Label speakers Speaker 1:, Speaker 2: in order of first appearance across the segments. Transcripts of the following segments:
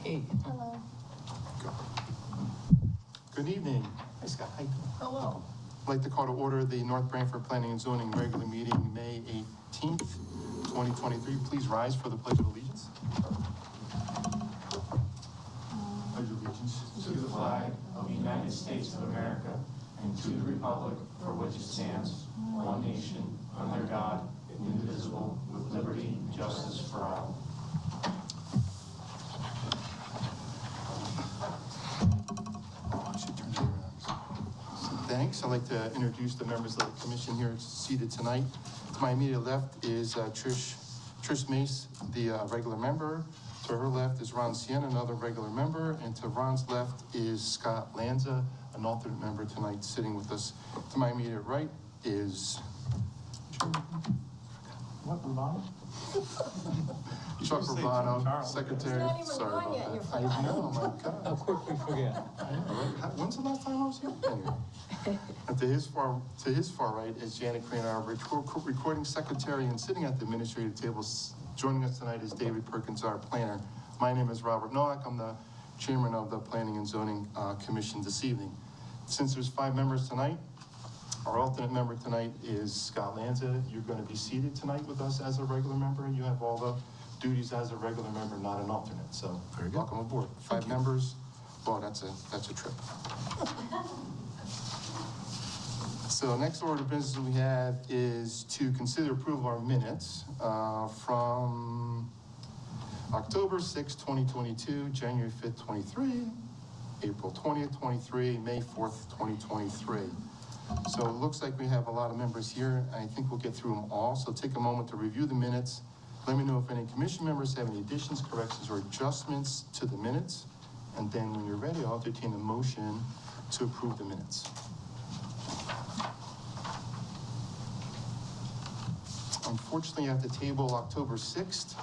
Speaker 1: Hey.
Speaker 2: Hello.
Speaker 3: Good evening. Hi, Scott. How you doing?
Speaker 1: Hello.
Speaker 3: I'd like to call to order the North Branford Planning and Zoning regular meeting, May 18th, 2023. Please rise for the Pledge of Allegiance. Pledge of Allegiance
Speaker 4: To the flag of the United States of America and to the republic for which it stands, one nation, under God, indivisible, with liberty and justice for all.
Speaker 3: Oh, I should turn it around. So thanks. I'd like to introduce the members of the commission here seated tonight. To my immediate left is Trish Mace, the regular member. To her left is Ron Sienna, another regular member. And to Ron's left is Scott Lanza, an alternate member tonight sitting with us. To my immediate right is
Speaker 4: What, Ron?
Speaker 3: Chuck Urbano,
Speaker 4: Charles.
Speaker 3: secretary.
Speaker 2: It's not even
Speaker 3: Sorry
Speaker 2: gone
Speaker 3: about
Speaker 2: yet,
Speaker 3: that.
Speaker 2: you're
Speaker 3: I
Speaker 2: forgotten.
Speaker 3: know, my God.
Speaker 1: How quick we forget.
Speaker 3: I know, right? When's the last time I was here? Anyway. And to his far right is Janet Crane, our recording secretary, and sitting at the administrative table, joining us tonight is David Perkins, our planner. My name is Robert Nowak. I'm the chairman of the Planning and Zoning Commission this evening. Since there's 5 members tonight, our alternate member tonight is Scott Lanza. You're going to be seated tonight with us as a regular member. You have all the duties as a regular member, not an alternate. So welcome aboard. 5 members. Well, that's a trip. So next order of business we have is to consider approval of our minutes from October 6, 2022, January 5th, 23, April 20th, 23, May 4th, 2023. So it looks like we have a lot of members here, and I think we'll get through them all. So take a moment to review the minutes. Let me know if any commission members have any additions, corrections, or adjustments to the minutes. And then when you're ready, I'll entertain a motion to approve the minutes. Unfortunately, I have to table October 6th.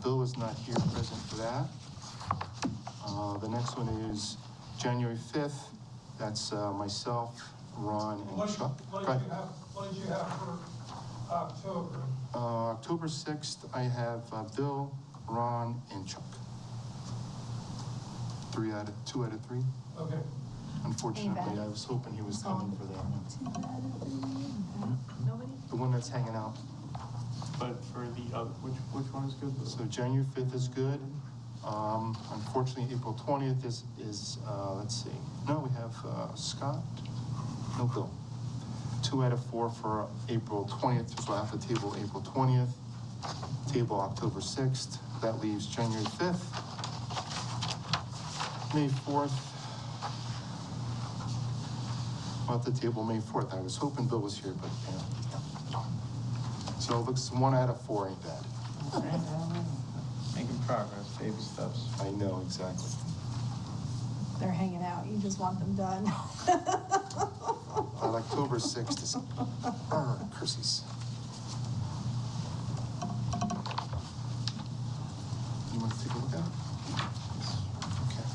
Speaker 3: Bill is not here present for that. The next one is January 5th. That's myself, Ron, and Chuck.
Speaker 5: What did you have for October?
Speaker 3: October 6th, I have Bill, Ron, and Chuck. 2 out of 3.
Speaker 5: Okay.
Speaker 3: Unfortunately, I was hoping he was coming for that one.
Speaker 2: Nobody?
Speaker 3: The one that's hanging out.
Speaker 4: But for the other, which one is good?
Speaker 3: So January 5th is good. Unfortunately, April 20th is let's see. No, we have Scott. No, Bill. 2 out of 4 for April 20th, so I'll have to table April 20th. Table October 6th. That leaves January 5th. May 4th. I'll have to table May 4th. I was hoping Bill was here, but yeah. So it looks 1 out of 4 ain't bad.
Speaker 4: Making progress, baby steps.
Speaker 3: I know, exactly.
Speaker 2: They're hanging out, you just want them done.
Speaker 3: On October 6th is, curses. You want to take a look at it? Okay.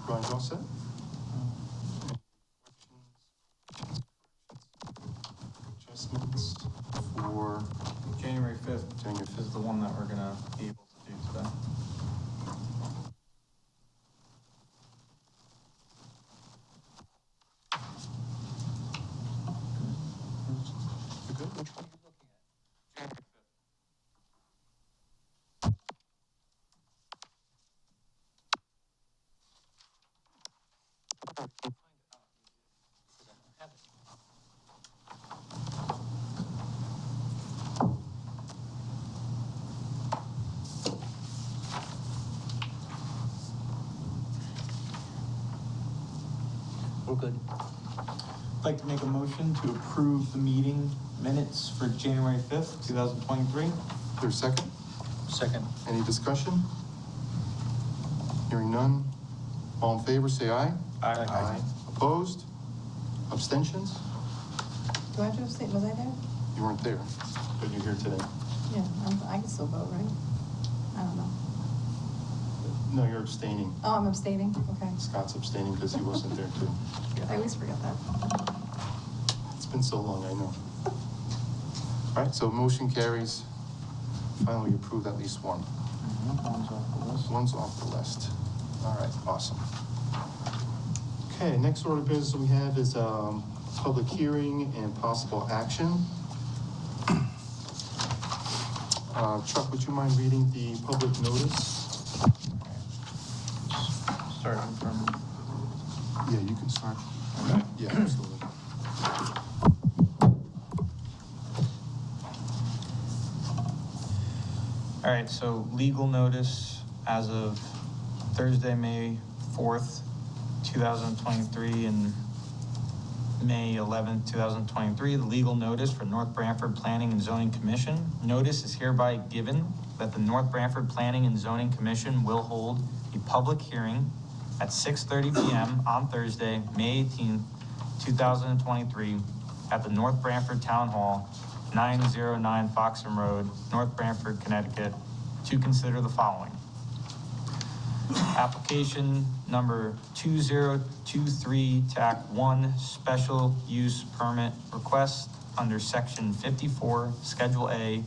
Speaker 3: Brian, all set? Adjustments for
Speaker 4: January 5th
Speaker 3: January 5th.
Speaker 4: is the one that we're gonna be able to do today.
Speaker 3: You good? Which one are you looking at?
Speaker 4: January 5th.
Speaker 1: We're good.
Speaker 4: I'd like to make a motion to approve the meeting minutes for January 5th, 2023.
Speaker 3: There's a second?
Speaker 1: Second.
Speaker 3: Any discussion? Hearing none. All in favor, say aye.
Speaker 1: Aye.
Speaker 3: Opposed? Abstentions?
Speaker 2: Do I have to abstain? Was I there?
Speaker 3: You weren't there, but you're here today.
Speaker 2: Yeah, I can still vote, right? I don't know.
Speaker 3: No, you're abstaining.
Speaker 2: Oh, I'm abstaining? Okay.
Speaker 3: Scott's abstaining because he wasn't there too.
Speaker 2: I always forget that.
Speaker 3: It's been so long, I know. All right, so motion carries. Finally, we approved at least one. One's off the list. All right, awesome. Okay, next order of business we have is public hearing and possible action. Chuck, would you mind reading the public notice?
Speaker 4: Starting from,
Speaker 3: Yeah, you can start.
Speaker 4: okay.
Speaker 3: Yeah, absolutely.
Speaker 4: All right, so legal notice as of Thursday, May 4th, 2023, and May 11th, 2023, the legal notice for North Branford Planning and Zoning Commission. Notice is hereby given that the North Branford Planning and Zoning Commission will hold a public hearing at 6:30 p.m. on Thursday, May 18th, 2023, at the North Branford Town Hall, 909 Foxham Road, North Branford, Connecticut, to consider the following. Application number 2023 TAC 1 special use permit request under section 54, Schedule A,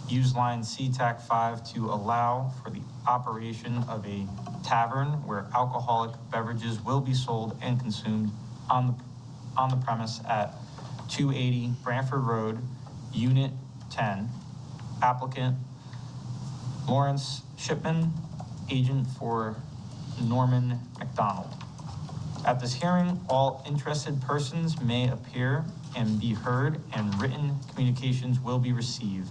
Speaker 4: use line C TAC 5 to allow for the operation of a tavern where alcoholic beverages will be sold and consumed on the premise at 280 Branford Road, Unit 10. Applicant Lawrence Shipman, agent for Norman McDonald. At this hearing, all interested persons may appear and be heard, and written communications will be received.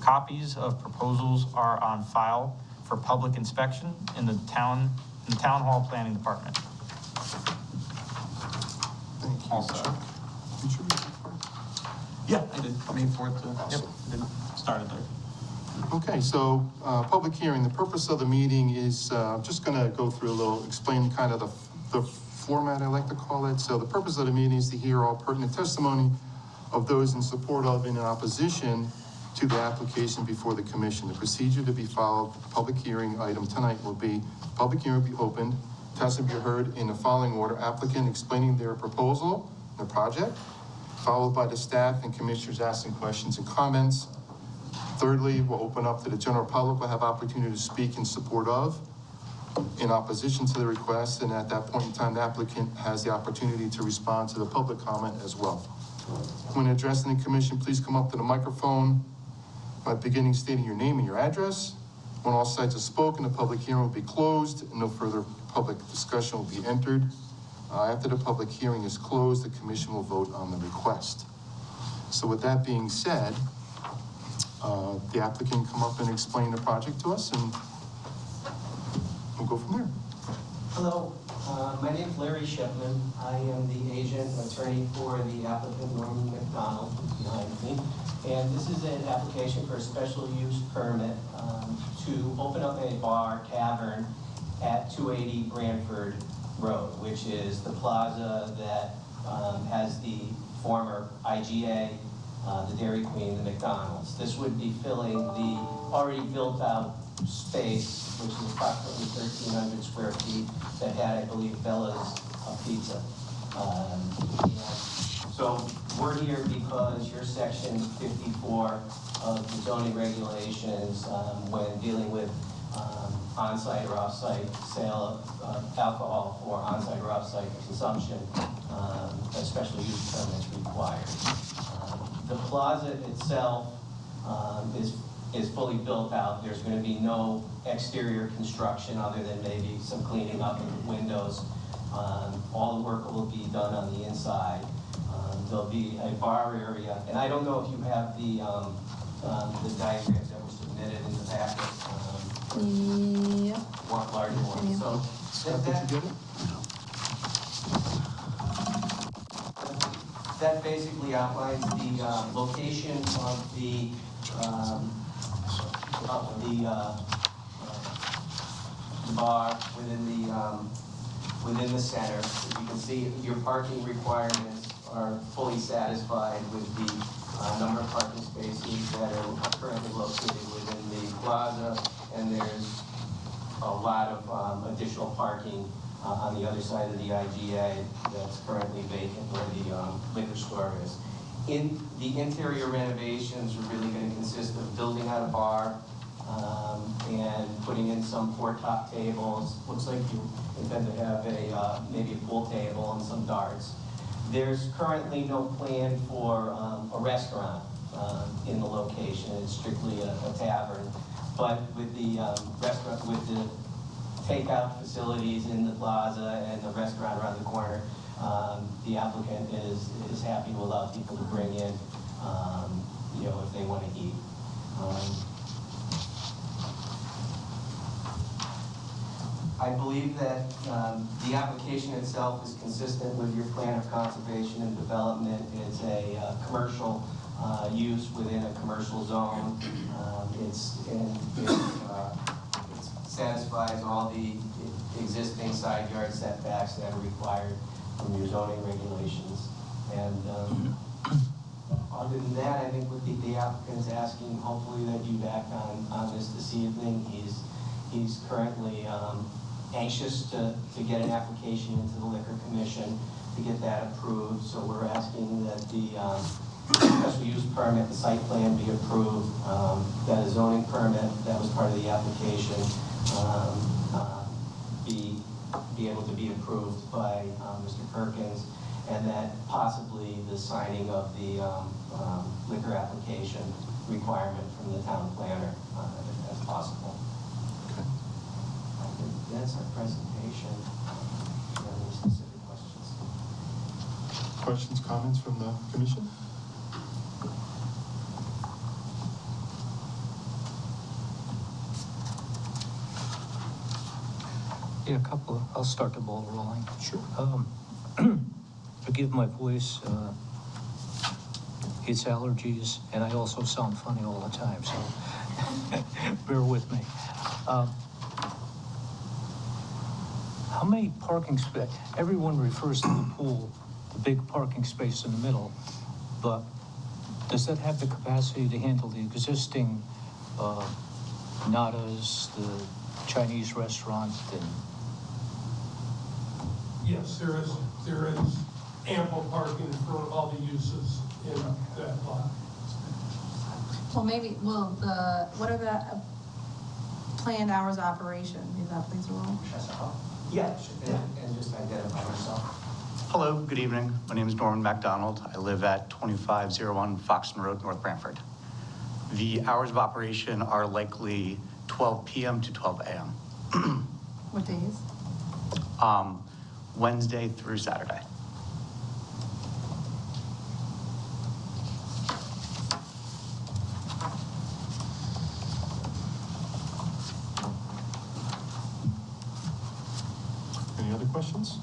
Speaker 4: Copies of proposals are on file for public inspection in the town hall planning department.
Speaker 3: Thank you,
Speaker 4: Also.
Speaker 3: Chuck. Did you read that part?
Speaker 4: Yeah, I did. May 4th. Yep,
Speaker 3: Awesome.
Speaker 4: I did. Started there.
Speaker 3: Okay, so, public hearing, the purpose of the meeting is, just gonna go through a little, explain kind of the format, I like to call it. So the purpose of the meeting is to hear all pertinent testimony of those in support of and in opposition to the application before the commission. The procedure to be followed, public hearing item tonight will be, public hearing will be opened, testimony will be heard in the following order: applicant explaining their proposal, the project, followed by the staff and commissioners asking questions and comments. Thirdly, we'll open up to the general public, will have opportunity to speak in support of, in opposition to the request, and at that point in time, the applicant has the opportunity to respond to the public comment as well. When addressing the commission, please come up to the microphone by beginning stating your name and your address. When all sides are spoken, the public hearing will be closed and no further public discussion will be entered. After the public hearing is closed, the commission will vote on the request. So with that being said, the applicant come up and explain the project to us, and we'll go from there.
Speaker 6: Hello, my name is Larry Shipman. I am the agent and attorney for the applicant Norman McDonald behind me. And this is an application for a special use permit to open up a bar tavern at 280 Branford Road, which is the plaza that has the former IGA, the Dairy Queen, the McDonald's. This would be filling the already built out space, which is approximately 1,300 square feet, that had, I believe, Bella's Pizza. So we're here because your section 54 of the zoning regulations, when dealing with on-site or off-site sale of alcohol for on-site or off-site consumption, a special use permit is required. The plaza itself is fully built out. There's going to be no exterior construction other than maybe some cleaning up of the windows. All the work will be done on the inside. There'll be a bar area, and I don't know if you have the diagrams that were submitted in the packet.
Speaker 2: Yeah.
Speaker 6: One larger one.
Speaker 2: Yeah.
Speaker 6: So
Speaker 3: Scott, did you get it?
Speaker 6: that basically outlines the location of the of the bar within the center. As you can see, your parking requirements are fully satisfied with the number of parking spaces that are currently located within the plaza, and there's a lot of additional parking on the other side of the IGA that's currently vacant where the liquor store is. The interior renovations are really going to consist of building out a bar and putting in some four-top tables. Looks like you intend to have maybe a pool table and some darts. There's currently no plan for a restaurant in the location. It's strictly a tavern. But with the restaurant, with the takeout facilities in the plaza and the restaurant around the corner, the applicant is happy to allow people to bring in, if they want to eat. I believe that the application itself is consistent with your plan of conservation and development. It's a commercial use within a commercial zone. It satisfies all the existing side yard setbacks that are required from your zoning regulations. And other than that, I think what the applicant's asking, hopefully that you act on this evening. He's currently anxious to get an application into the Liquor Commission to get that approved. So we're asking that the special use permit, the site plan be approved, that a zoning permit that was part of the application be able to be approved by Mr. Perkins, and that possibly the signing of the liquor application requirement from the town planner as possible.
Speaker 3: Okay.
Speaker 6: I think that's our presentation. If you have any specific questions?
Speaker 3: Questions, comments from the commission?
Speaker 7: Yeah, a couple. I'll start the ball rolling.
Speaker 3: Sure.
Speaker 7: Forgive my voice. It's allergies, and I also sound funny all the time, so bear with me. How many parking spaces? Everyone refers to the pool, the big parking space in the middle, but does that have the capacity to handle the existing Nadas, the Chinese restaurant, and
Speaker 5: Yes, there is ample parking for all the uses in that lot.
Speaker 2: Well, maybe, what are the planned hours of operation? Is that please roll?
Speaker 6: Yeah, and just identify yourself.
Speaker 8: Hello, good evening. My name is Norman MacDonald. I live at 2501 Foxton Road, North Branford. The hours of operation are likely 12 p.m. to 12 a.m.
Speaker 2: What days?
Speaker 8: Wednesday through Saturday.
Speaker 3: Any other questions,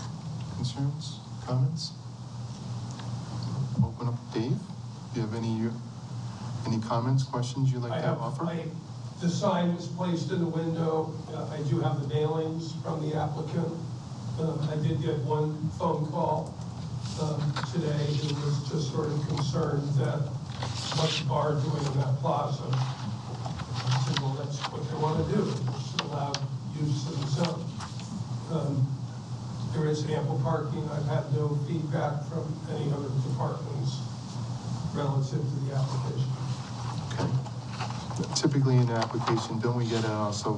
Speaker 3: concerns, comments? Open up, Dave. Do you have any comments, questions you'd like to offer?
Speaker 5: The sign was placed in the window. I do have the mailings from the applicant. I did get one phone call today who was just sort of concerned that what's the bar doing in that plaza? I said, well, that's what they want to do, just allow use of the zone. There is ample parking. I've had no feedback from any other departments relative to the application.
Speaker 3: Okay. Typically in the application, don't we get also,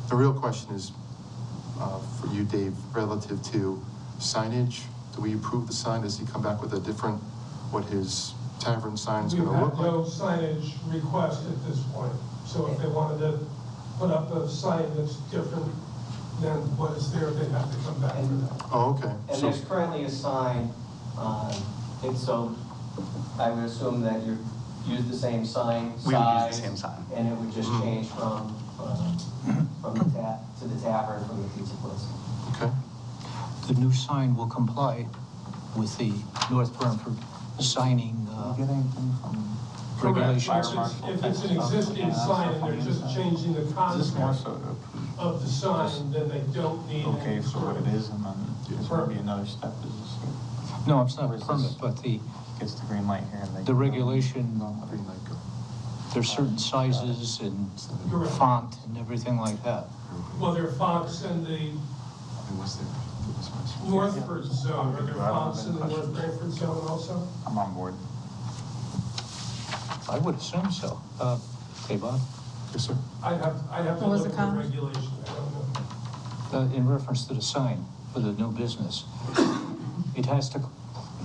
Speaker 3: the real question is for you, Dave, relative to signage. Do we approve the sign? Does he come back with a different, what his tavern sign is going to look like?
Speaker 5: We have no signage request at this point. So if they wanted to put up a sign that's different than what is there, they'd have to come back for that.
Speaker 3: Oh, okay.
Speaker 6: And
Speaker 3: So,
Speaker 6: there's currently a sign, so I would assume that you use the same sign,
Speaker 8: We would use the
Speaker 6: size,
Speaker 8: same sign.
Speaker 6: and it would just change from the tap to the tavern from the pizza place.
Speaker 3: okay.
Speaker 7: the new sign will comply with the North Branford signing
Speaker 4: Get anything from
Speaker 7: regulations.
Speaker 5: If it's an existing sign and they're just changing the
Speaker 4: Is this more
Speaker 5: concept
Speaker 4: so to approve?
Speaker 5: of the sign, then they don't need
Speaker 4: Okay
Speaker 5: any
Speaker 4: for
Speaker 5: sort
Speaker 4: what
Speaker 5: of.
Speaker 4: it is, and then there's gonna be another step, is this,
Speaker 7: No, it's not
Speaker 4: Or is
Speaker 7: a permit,
Speaker 4: this-
Speaker 7: but
Speaker 4: gets the green light here and they.
Speaker 7: the regulation,
Speaker 3: Green light, go.
Speaker 7: there's certain sizes and
Speaker 5: Correct.
Speaker 7: font and everything like that.
Speaker 5: Well, there are fonts in the
Speaker 3: And what's there?
Speaker 5: Northford zone, are there fonts in the North Branford zone also?
Speaker 4: I'm on board.
Speaker 7: I would assume so. Okay, Bob?
Speaker 3: Yes, sir.
Speaker 5: I'd have to
Speaker 2: What was
Speaker 5: look
Speaker 2: the
Speaker 5: at the
Speaker 2: comment?
Speaker 5: regulation, I don't know.
Speaker 7: In reference to the sign for the new business, it has to,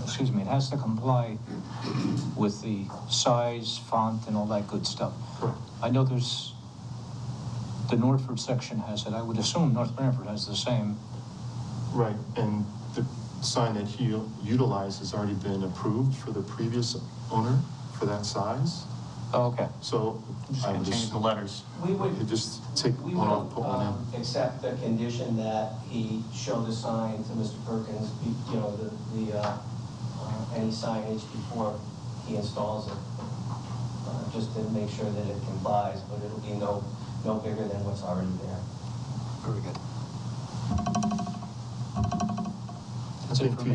Speaker 7: it has to comply with the size, font, and all that good stuff.
Speaker 3: Correct.
Speaker 7: I know there's, the Northford section has it. I would assume North Branford has the same.
Speaker 3: Right, and the sign that he utilized has already been approved for the previous owner for that size.
Speaker 7: Oh, okay.
Speaker 3: So
Speaker 4: I'm just
Speaker 3: I
Speaker 4: gonna
Speaker 3: would
Speaker 4: change the
Speaker 3: assume
Speaker 4: letters.
Speaker 6: We would,
Speaker 3: you just take
Speaker 6: we
Speaker 3: one
Speaker 6: would
Speaker 3: off, put one in.
Speaker 6: accept the condition that he show the sign to Mr. Perkins, you know, any signage before he installs it, just to make sure that it complies, but it'll be no bigger than what's already there.
Speaker 7: Very good.
Speaker 3: I think to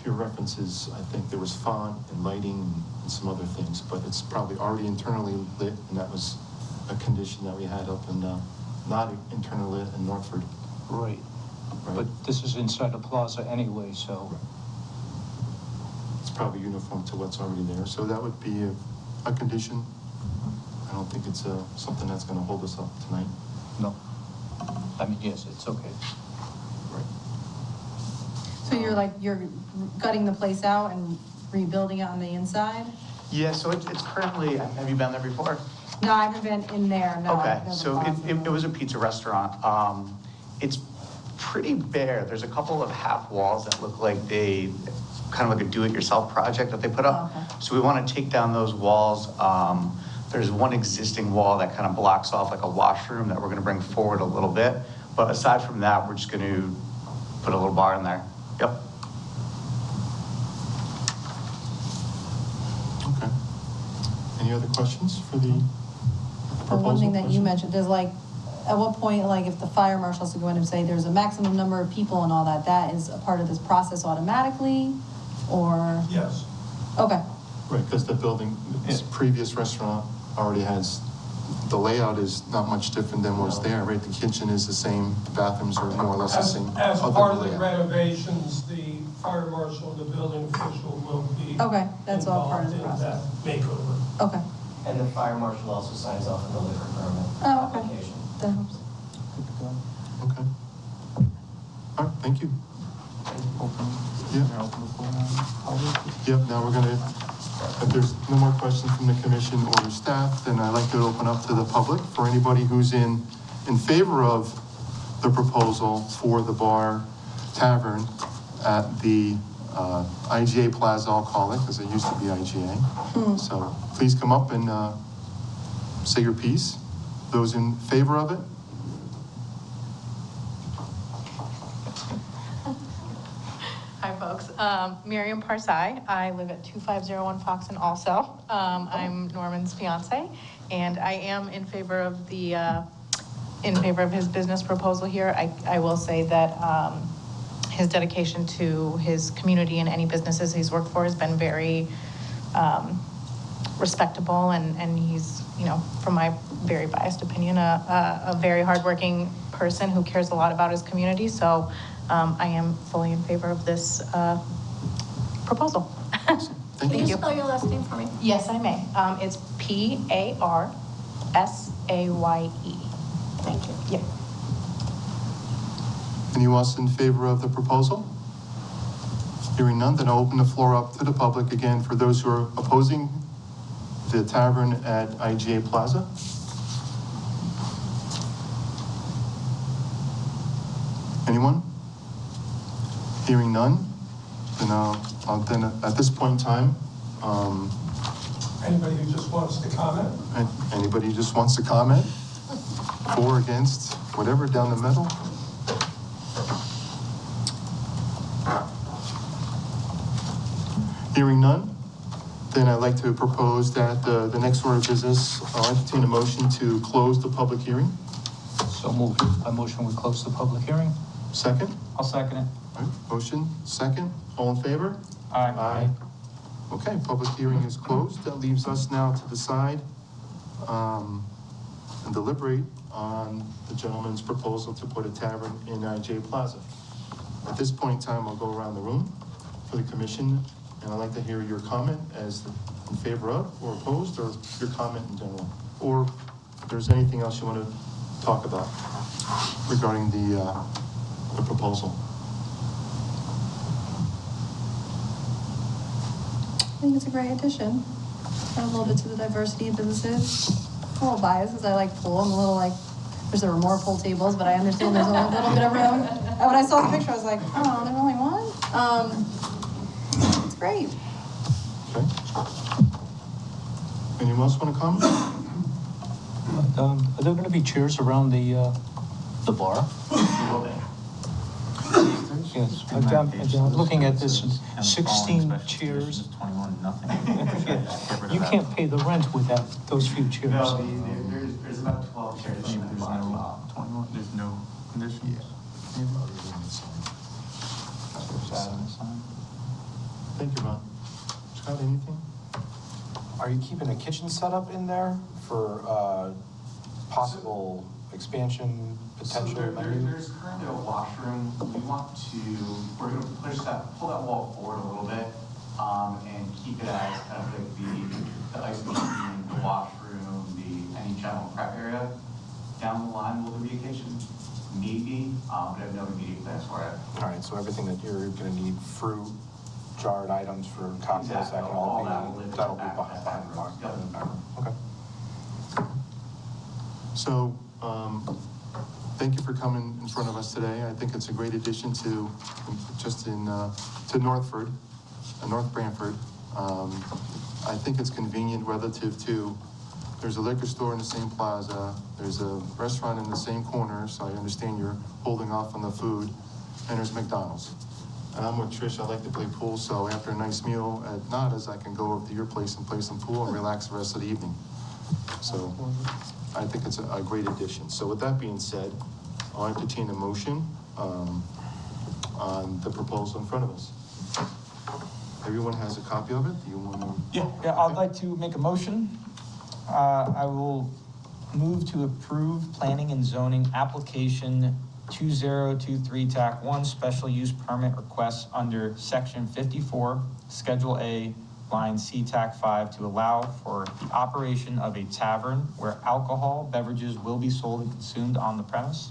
Speaker 3: your references, I think there was font and lighting and some other things, but it's probably already internally lit, and that was a condition that we had up in, not internally lit in Northford.
Speaker 7: Right.
Speaker 3: Right.
Speaker 7: But this is inside a plaza anyway, so.
Speaker 3: It's probably uniform to what's already there, so that would be a condition. I don't think it's something that's gonna hold us up tonight.
Speaker 7: No. I mean, yes, it's okay.
Speaker 3: Right.
Speaker 2: So you're gutting the place out and rebuilding it on the inside?
Speaker 8: Yeah, so it's currently, have you been there before?
Speaker 2: No, I haven't been in there, no.
Speaker 8: Okay,
Speaker 2: I've never
Speaker 8: so
Speaker 2: gone to
Speaker 8: it was a pizza restaurant. It's pretty bare. There's a couple of half walls that look like they, kind of like a do-it-yourself project that they put up.
Speaker 2: Oh, okay.
Speaker 8: So we want to take down those walls. There's one existing wall that kind of blocks off like a washroom that we're going to bring forward a little bit. But aside from that, we're just going to put a little bar in there. Yep.
Speaker 3: Okay. Any other questions for the
Speaker 2: The
Speaker 3: proposal?
Speaker 2: one thing that you
Speaker 3: Question?
Speaker 2: mentioned, does at what point, if the fire marshal has to go in and say there's a maximum number of people and all that, that is a part of this process automatically? Or,
Speaker 5: Yes.
Speaker 2: okay,
Speaker 3: Right, because the building, this previous restaurant already has, the layout is not much different than what's there, right? The kitchen is the same, the bathrooms are more or less the same.
Speaker 5: As
Speaker 3: other
Speaker 5: part of the
Speaker 3: layout.
Speaker 5: renovations, the fire marshal and the building official will be.
Speaker 2: Okay, that's all part of the
Speaker 5: involved in
Speaker 2: process.
Speaker 5: that makeover.
Speaker 2: okay.
Speaker 6: And the fire marshal also signs off on the liquor permit
Speaker 2: Oh, okay.
Speaker 6: application.
Speaker 2: That helps.
Speaker 3: Okay. All right, thank you. Yeah. Yep, now we're gonna, if there's no more questions from the commission or staff, then I'd like to open up to the public for anybody who's in favor of the proposal for the bar tavern at the IGA Plaza, I'll call it, because it used to be IGA. So please come up and say your piece. Those in favor of it?
Speaker 9: Hi, folks. Miriam Parsai. I live at 2501 Foxen also. I'm Norman's fiance, and I am in favor of his business proposal here. I will say that his dedication to his community and any businesses he's worked for has been very respectable, and he's, from my very biased opinion, a very hardworking person who cares a lot about his community. So I am fully in favor of this proposal.
Speaker 3: Thank
Speaker 2: Can
Speaker 3: you.
Speaker 2: you spell your last name for me?
Speaker 9: Yes, I may. It's Parssaye.
Speaker 2: Thank you.
Speaker 9: Yeah.
Speaker 3: Anyone else in favor of the proposal? Hearing none, then I'll open the floor up to the public again for those who are opposing the tavern at IGA Plaza. Anyone? Hearing none, then then at this point in time,
Speaker 5: Anybody who just wants to comment?
Speaker 3: anybody who just wants to comment? For, against, whatever, down the middle? Hearing none, Then I'd like to propose that the next order of business, I'll entertain a motion to close the public hearing.
Speaker 7: So moved. I motion we close the public hearing.
Speaker 3: Second?
Speaker 4: I'll second it.
Speaker 3: All right, motion, second, all in favor?
Speaker 4: Aye.
Speaker 3: Okay, public hearing is closed. That leaves us now to decide and deliberate on the gentleman's proposal to put a tavern in IJ Plaza. At this point in time, I'll go around the room for the commission, and I'd like to hear your comment as in favor of or opposed, or your comment in general. Or if there's anything else you want to talk about regarding the proposal.
Speaker 2: I think it's a great addition. Add a little bit to the diversity of businesses. I'm a little biased because I like pool. I'm a little like, wish there were more pool tables, but I understand there's only a little bit of room. And when I saw the picture, I was like, oh, there's only one? It's great.
Speaker 3: Okay. Anyone else want to comment?
Speaker 7: Are there gonna be chairs around the bar? Yes, I'm looking at this, 16 chairs.
Speaker 4: 21, nothing.
Speaker 7: You can't pay the rent without those few chairs.
Speaker 8: No, there's about 12 chairs.
Speaker 4: There's no 21, there's no conditions.
Speaker 3: Thank you, Ron. Scott, anything?
Speaker 10: Are you keeping a kitchen setup in there for possible expansion potential?
Speaker 8: There's currently a washroom. We're gonna pull that wall forward a little bit, and keep it as kind of like the ice machine, the washroom, any general prep area. Down the line, will there be a kitchen? Maybe, but I have no immediate plans for it.
Speaker 10: All right, so everything that you're gonna need, fruit, jarred items for cocktails,
Speaker 8: Exactly.
Speaker 10: that can
Speaker 8: All
Speaker 10: all
Speaker 8: that
Speaker 10: that'll be
Speaker 8: back
Speaker 10: behind the bar.
Speaker 8: Yep.
Speaker 10: Okay.
Speaker 3: So, thank you for coming in front of us today. I think it's a great addition to Northford, North Branford. I think it's convenient relative to, there's a liquor store in the same plaza, there's a restaurant in the same corner, so I understand you're holding off on the food, and there's McDonald's. And I'm with Trish, I like to play pool, so after a nice meal at Nada's, I can go over to your place and play some pool and relax the rest of the evening. So, I think it's a great addition. So with that being said, I'll entertain a motion on the proposal in front of us. Everyone has a copy of it? Do you want to?
Speaker 4: Yeah, I'd like to make a motion. I will move to approve planning and zoning application 2023 TAC 1 special use permit request under section 54, schedule A, line C TAC 5 to allow for the operation of a tavern where alcohol beverages will be sold and consumed on the premise.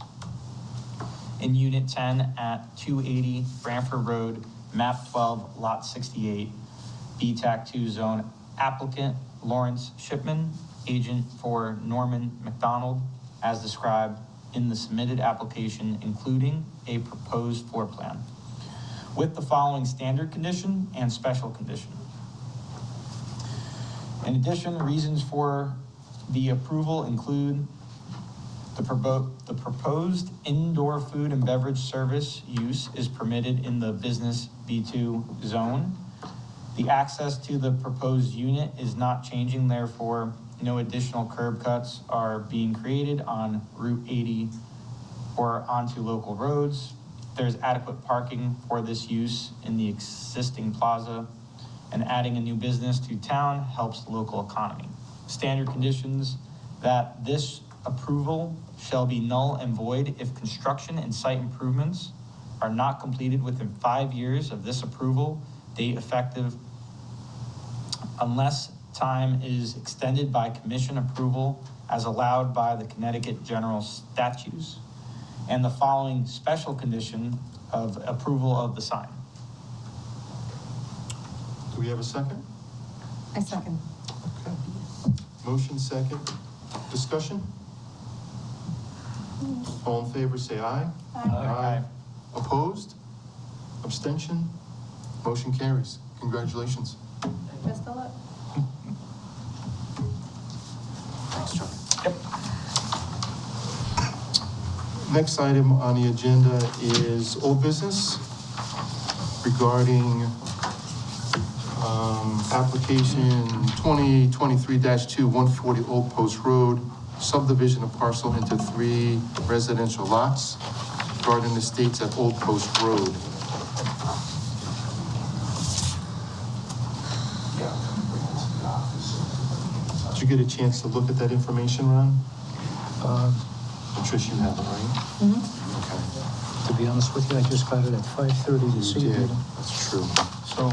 Speaker 4: In Unit 10 at 280 Branford Road, map 12, lot 68, BTAC 2 zone, applicant Lawrence Shipman, agent for Norman McDonald, as described in the submitted application, including a proposed floor plan, with the following standard condition and special condition. In addition, reasons for the approval include the proposed indoor food and beverage service use is permitted in the business B2 zone. The access to the proposed unit is not changing, therefore, no additional curb cuts are being created on Route 80 or onto local roads. There's adequate parking for this use in the existing plaza, and adding a new business to town helps the local economy. Standard conditions that this approval shall be null and void if construction and site improvements are not completed within 5 years of this approval date effective, unless time is extended by commission approval as allowed by the Connecticut General Statutes, and the following special condition of approval of the sign.
Speaker 3: Do we have a second?
Speaker 2: I second.
Speaker 3: Okay. Motion second. Discussion? All in favor, say aye.
Speaker 2: Aye.
Speaker 3: Opposed? Abstention? Motion carries. Congratulations.
Speaker 2: Best of luck.
Speaker 3: Thanks, Chuck.
Speaker 4: Yep.
Speaker 3: Next item on the agenda is old business regarding Application 2023-2, 140 Old Post Road, subdivision of parcel into 3 residential lots, Garden Estates at Old Post Road. Did you get a chance to look at that information, Ron? Trish, you have it, right? Okay.
Speaker 7: To be honest with you, I just got it at 5:30 this
Speaker 3: You did,
Speaker 7: evening.
Speaker 3: that's true.
Speaker 4: So,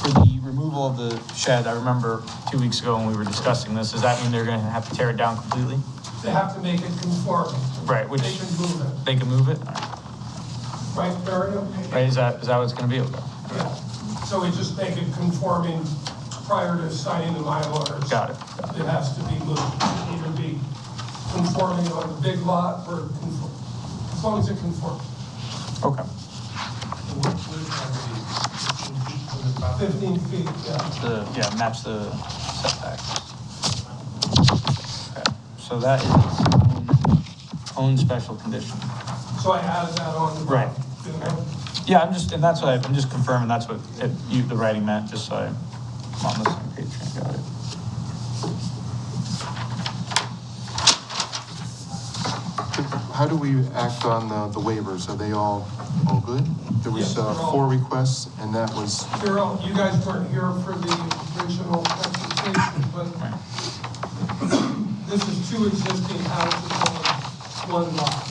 Speaker 4: for the removal of the shed, I remember 2 weeks ago when we were discussing this, does that mean they're gonna have to tear it down completely?
Speaker 5: They have to make it conforming.
Speaker 4: Right, which,
Speaker 5: They can move it.
Speaker 4: they can move it? All right.
Speaker 5: Right, Mario?
Speaker 4: Right, is that what it's gonna be? Okay.
Speaker 5: Yeah. So we just make it conforming prior to signing the Mylars.
Speaker 4: Got it.
Speaker 5: It has to be moved, either be conforming on the big lot or as long as it conforms.
Speaker 4: Okay.
Speaker 5: 15 feet, yeah.
Speaker 4: Match the setbacks. Okay. So that is own special condition.
Speaker 5: So I added that on.
Speaker 4: Right.
Speaker 5: Okay.
Speaker 4: Yeah, I'm just confirming that's what the writing meant, just so I'm on the same page. I got it.
Speaker 3: How do we act on the waivers? Are they all good? There was
Speaker 5: Yes, they're all-
Speaker 3: 4 requests, and that was,
Speaker 5: Carol, you guys weren't here for the original presentation, but this is 2 existing houses on 1 lot.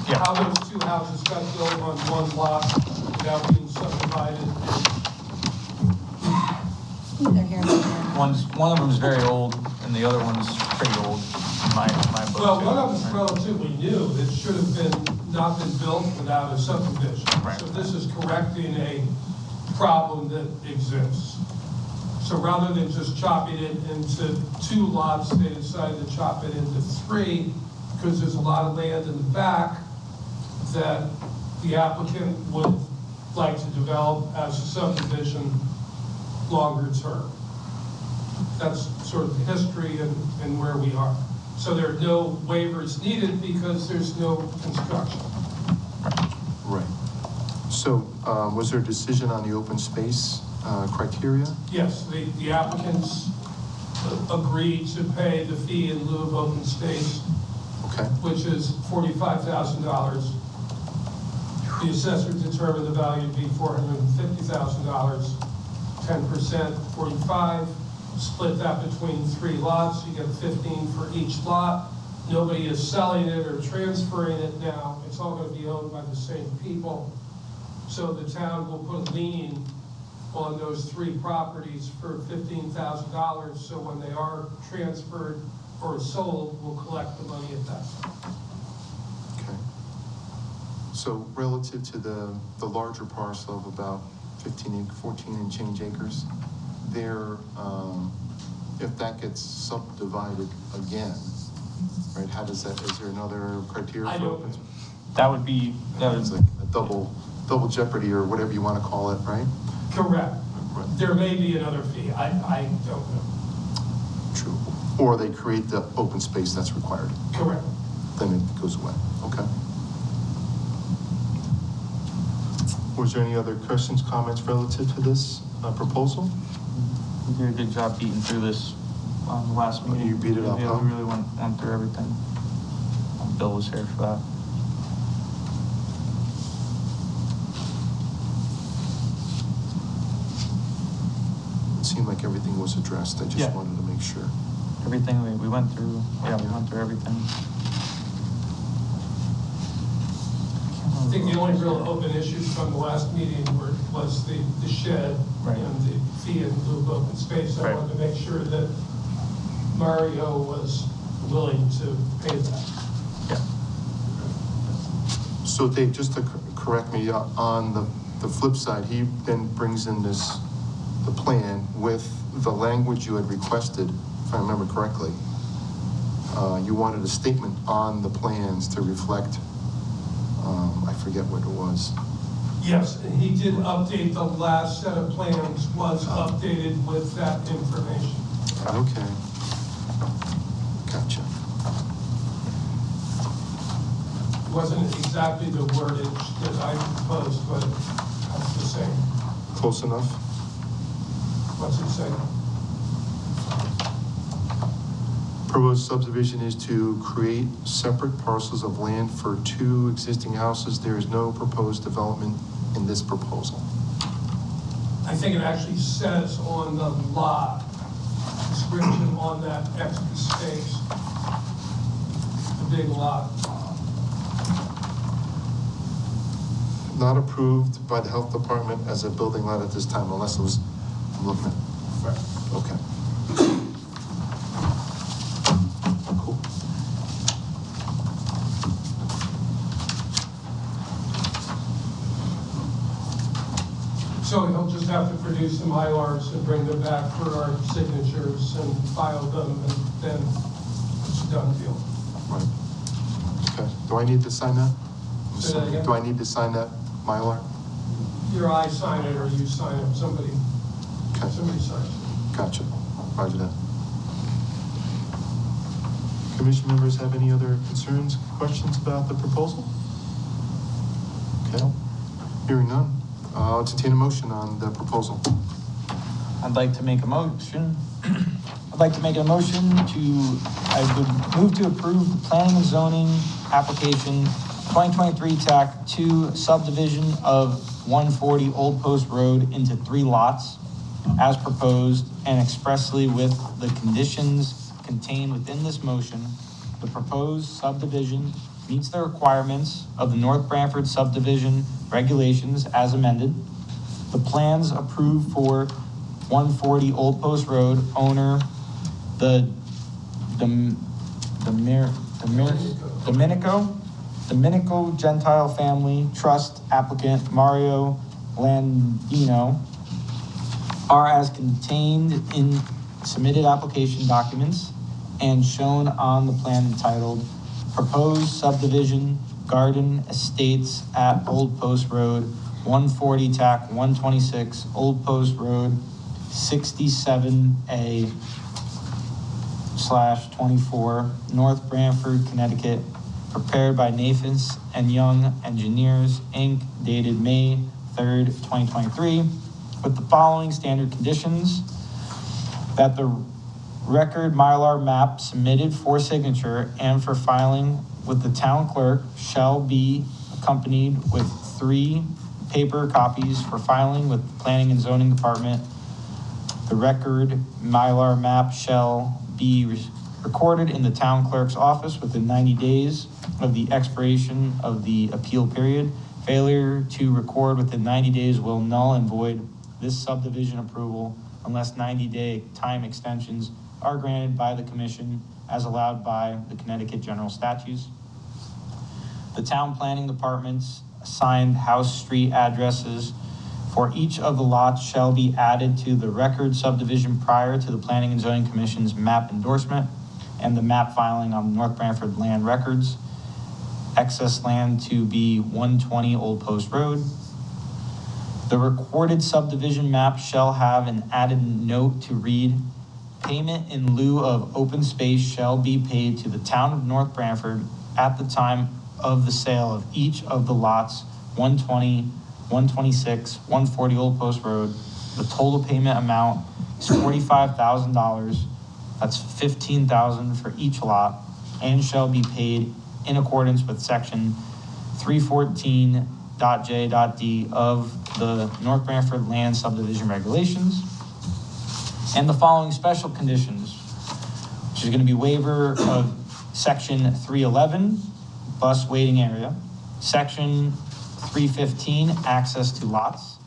Speaker 4: Yeah.
Speaker 5: How those 2 houses got built on 1 lot without being subdivided.
Speaker 2: They're here.
Speaker 4: One of them is very old, and the other one's pretty old in my book.
Speaker 5: Well,
Speaker 4: too.
Speaker 5: one of them's relatively new. It should have not been built without a subdivision.
Speaker 4: Right.
Speaker 5: So this is correcting a problem that exists. So rather than just chopping it into 2 lots, they decided to chop it into 3 because there's a lot of land in the back that the applicant would like to develop as a subdivision longer term. That's sort of the history and where we are. So there are no waivers needed because there's no construction.
Speaker 3: right. So was there a decision on the open space criteria?
Speaker 5: Yes, the applicants agreed to pay the fee in lieu of open space,
Speaker 3: Okay,
Speaker 5: which is $45,000. The assessor determined the value to be $450,000, 10%, 45. Split that between 3 lots, you get 15 for each lot. Nobody is selling it or transferring it now. It's all going to be owned by the same people. So the town will put a lien on those 3 properties for $15,000. So when they are transferred or sold, we'll collect the money at that time.
Speaker 3: okay. So relative to the larger parcel of about 14 and change acres, there, if that gets subdivided again, right, how does that, is there another criteria
Speaker 5: I
Speaker 3: for
Speaker 5: don't-
Speaker 3: open? It's like a double jeopardy or whatever you want to call it, right?
Speaker 5: Correct.
Speaker 3: Right.
Speaker 5: There may be another fee. I don't know.
Speaker 3: True. Or they create the open space that's required,
Speaker 5: Correct.
Speaker 3: then it goes away, okay? Was there any other questions, comments relative to this proposal?
Speaker 4: You did a good job beating through this on the last meeting.
Speaker 3: You beat it up,
Speaker 4: Yeah,
Speaker 3: huh?
Speaker 4: we really went through everything. Bill was here for that.
Speaker 3: It seemed like everything was addressed, I
Speaker 4: Yeah.
Speaker 3: just wanted to make sure.
Speaker 4: Everything we went through, we went through everything.
Speaker 5: I think the only real open issues from the last meeting was the shed
Speaker 4: Right.
Speaker 5: and the fee in lieu of open space. I
Speaker 4: Right.
Speaker 5: wanted to make sure that Mario was willing to pay that.
Speaker 4: Yeah.
Speaker 3: So Dave, just to correct me, on the flip side, he then brings in the plan with the language you had requested, if I remember correctly. You wanted a statement on the plans to reflect, I forget what it was.
Speaker 5: Yes, and he did update, the last set of plans was updated with that information.
Speaker 3: Okay. Gotcha.
Speaker 5: wasn't exactly the wordage that I proposed, but that's the same.
Speaker 3: Close enough?
Speaker 5: What's it say?
Speaker 3: Proposed subdivision is to create separate parcels of land for 2 existing houses. There is no proposed development in this proposal.
Speaker 5: I think it actually says on the lot description on that extra space, the big lot.
Speaker 3: Not approved by the health department as a building lot at this time, unless it was, I'm looking at. Right. Okay. Cool.
Speaker 5: So he'll just have to produce some IRs and bring them back for our signatures and file them, and then it's a done deal.
Speaker 3: Right. Okay. Do I need to sign that?
Speaker 5: Say that again?
Speaker 3: Do I need to sign that Mylar?
Speaker 5: Either I sign it or you sign it, somebody
Speaker 3: Okay.
Speaker 5: signs it.
Speaker 3: Gotcha. Roger that. Commission members have any other concerns, questions about the proposal? Okay. Hearing none. I'll entertain a motion on the proposal.
Speaker 4: I'd like to make a motion. I'd like to make a motion I would move to approve the planning and zoning application 2023 TAC 2 subdivision of 140 Old Post Road into 3 lots as proposed and expressly with the conditions contained within this motion. The proposed subdivision meets the requirements of the North Branford subdivision regulations as amended. The plans approved for 140 Old Post Road, owner, the Dominico Gentile Family Trust applicant Mario Landino, are as contained in submitted application documents and shown on the plan entitled Proposed Subdivision Garden Estates at Old Post Road, 140 TAC 126, Old Post Road, 67A /24, North Branford, Connecticut, prepared by Nathans and Young Engineers, Inc., dated May 3rd, 2023, with the following standard conditions: that the record Mylar map submitted for signature and for filing with the town clerk shall be accompanied with 3 paper copies for filing with the Planning and Zoning Department. The record Mylar map shall be recorded in the town clerk's office within 90 days of the expiration of the appeal period. Failure to record within 90 days will null and void this subdivision approval unless 90-day time extensions are granted by the commission as allowed by the Connecticut General Statutes. The town planning department's assigned house street addresses for each of the lots shall be added to the record subdivision prior to the Planning and Zoning Commission's map endorsement and the map filing on North Branford land records. Excess land to be 120 Old Post Road. The recorded subdivision map shall have an added note to read, payment in lieu of open space shall be paid to the town of North Branford at the time of the sale of each of the lots 120, 126, 140 Old Post Road. The total payment amount is $45,000. That's $15,000 for each lot and shall be paid in accordance with section 314.J.D of the North Branford Land Subdivision Regulations. And the following special conditions, which is going to be waiver of section 311, bus waiting area, section 315, access to lots,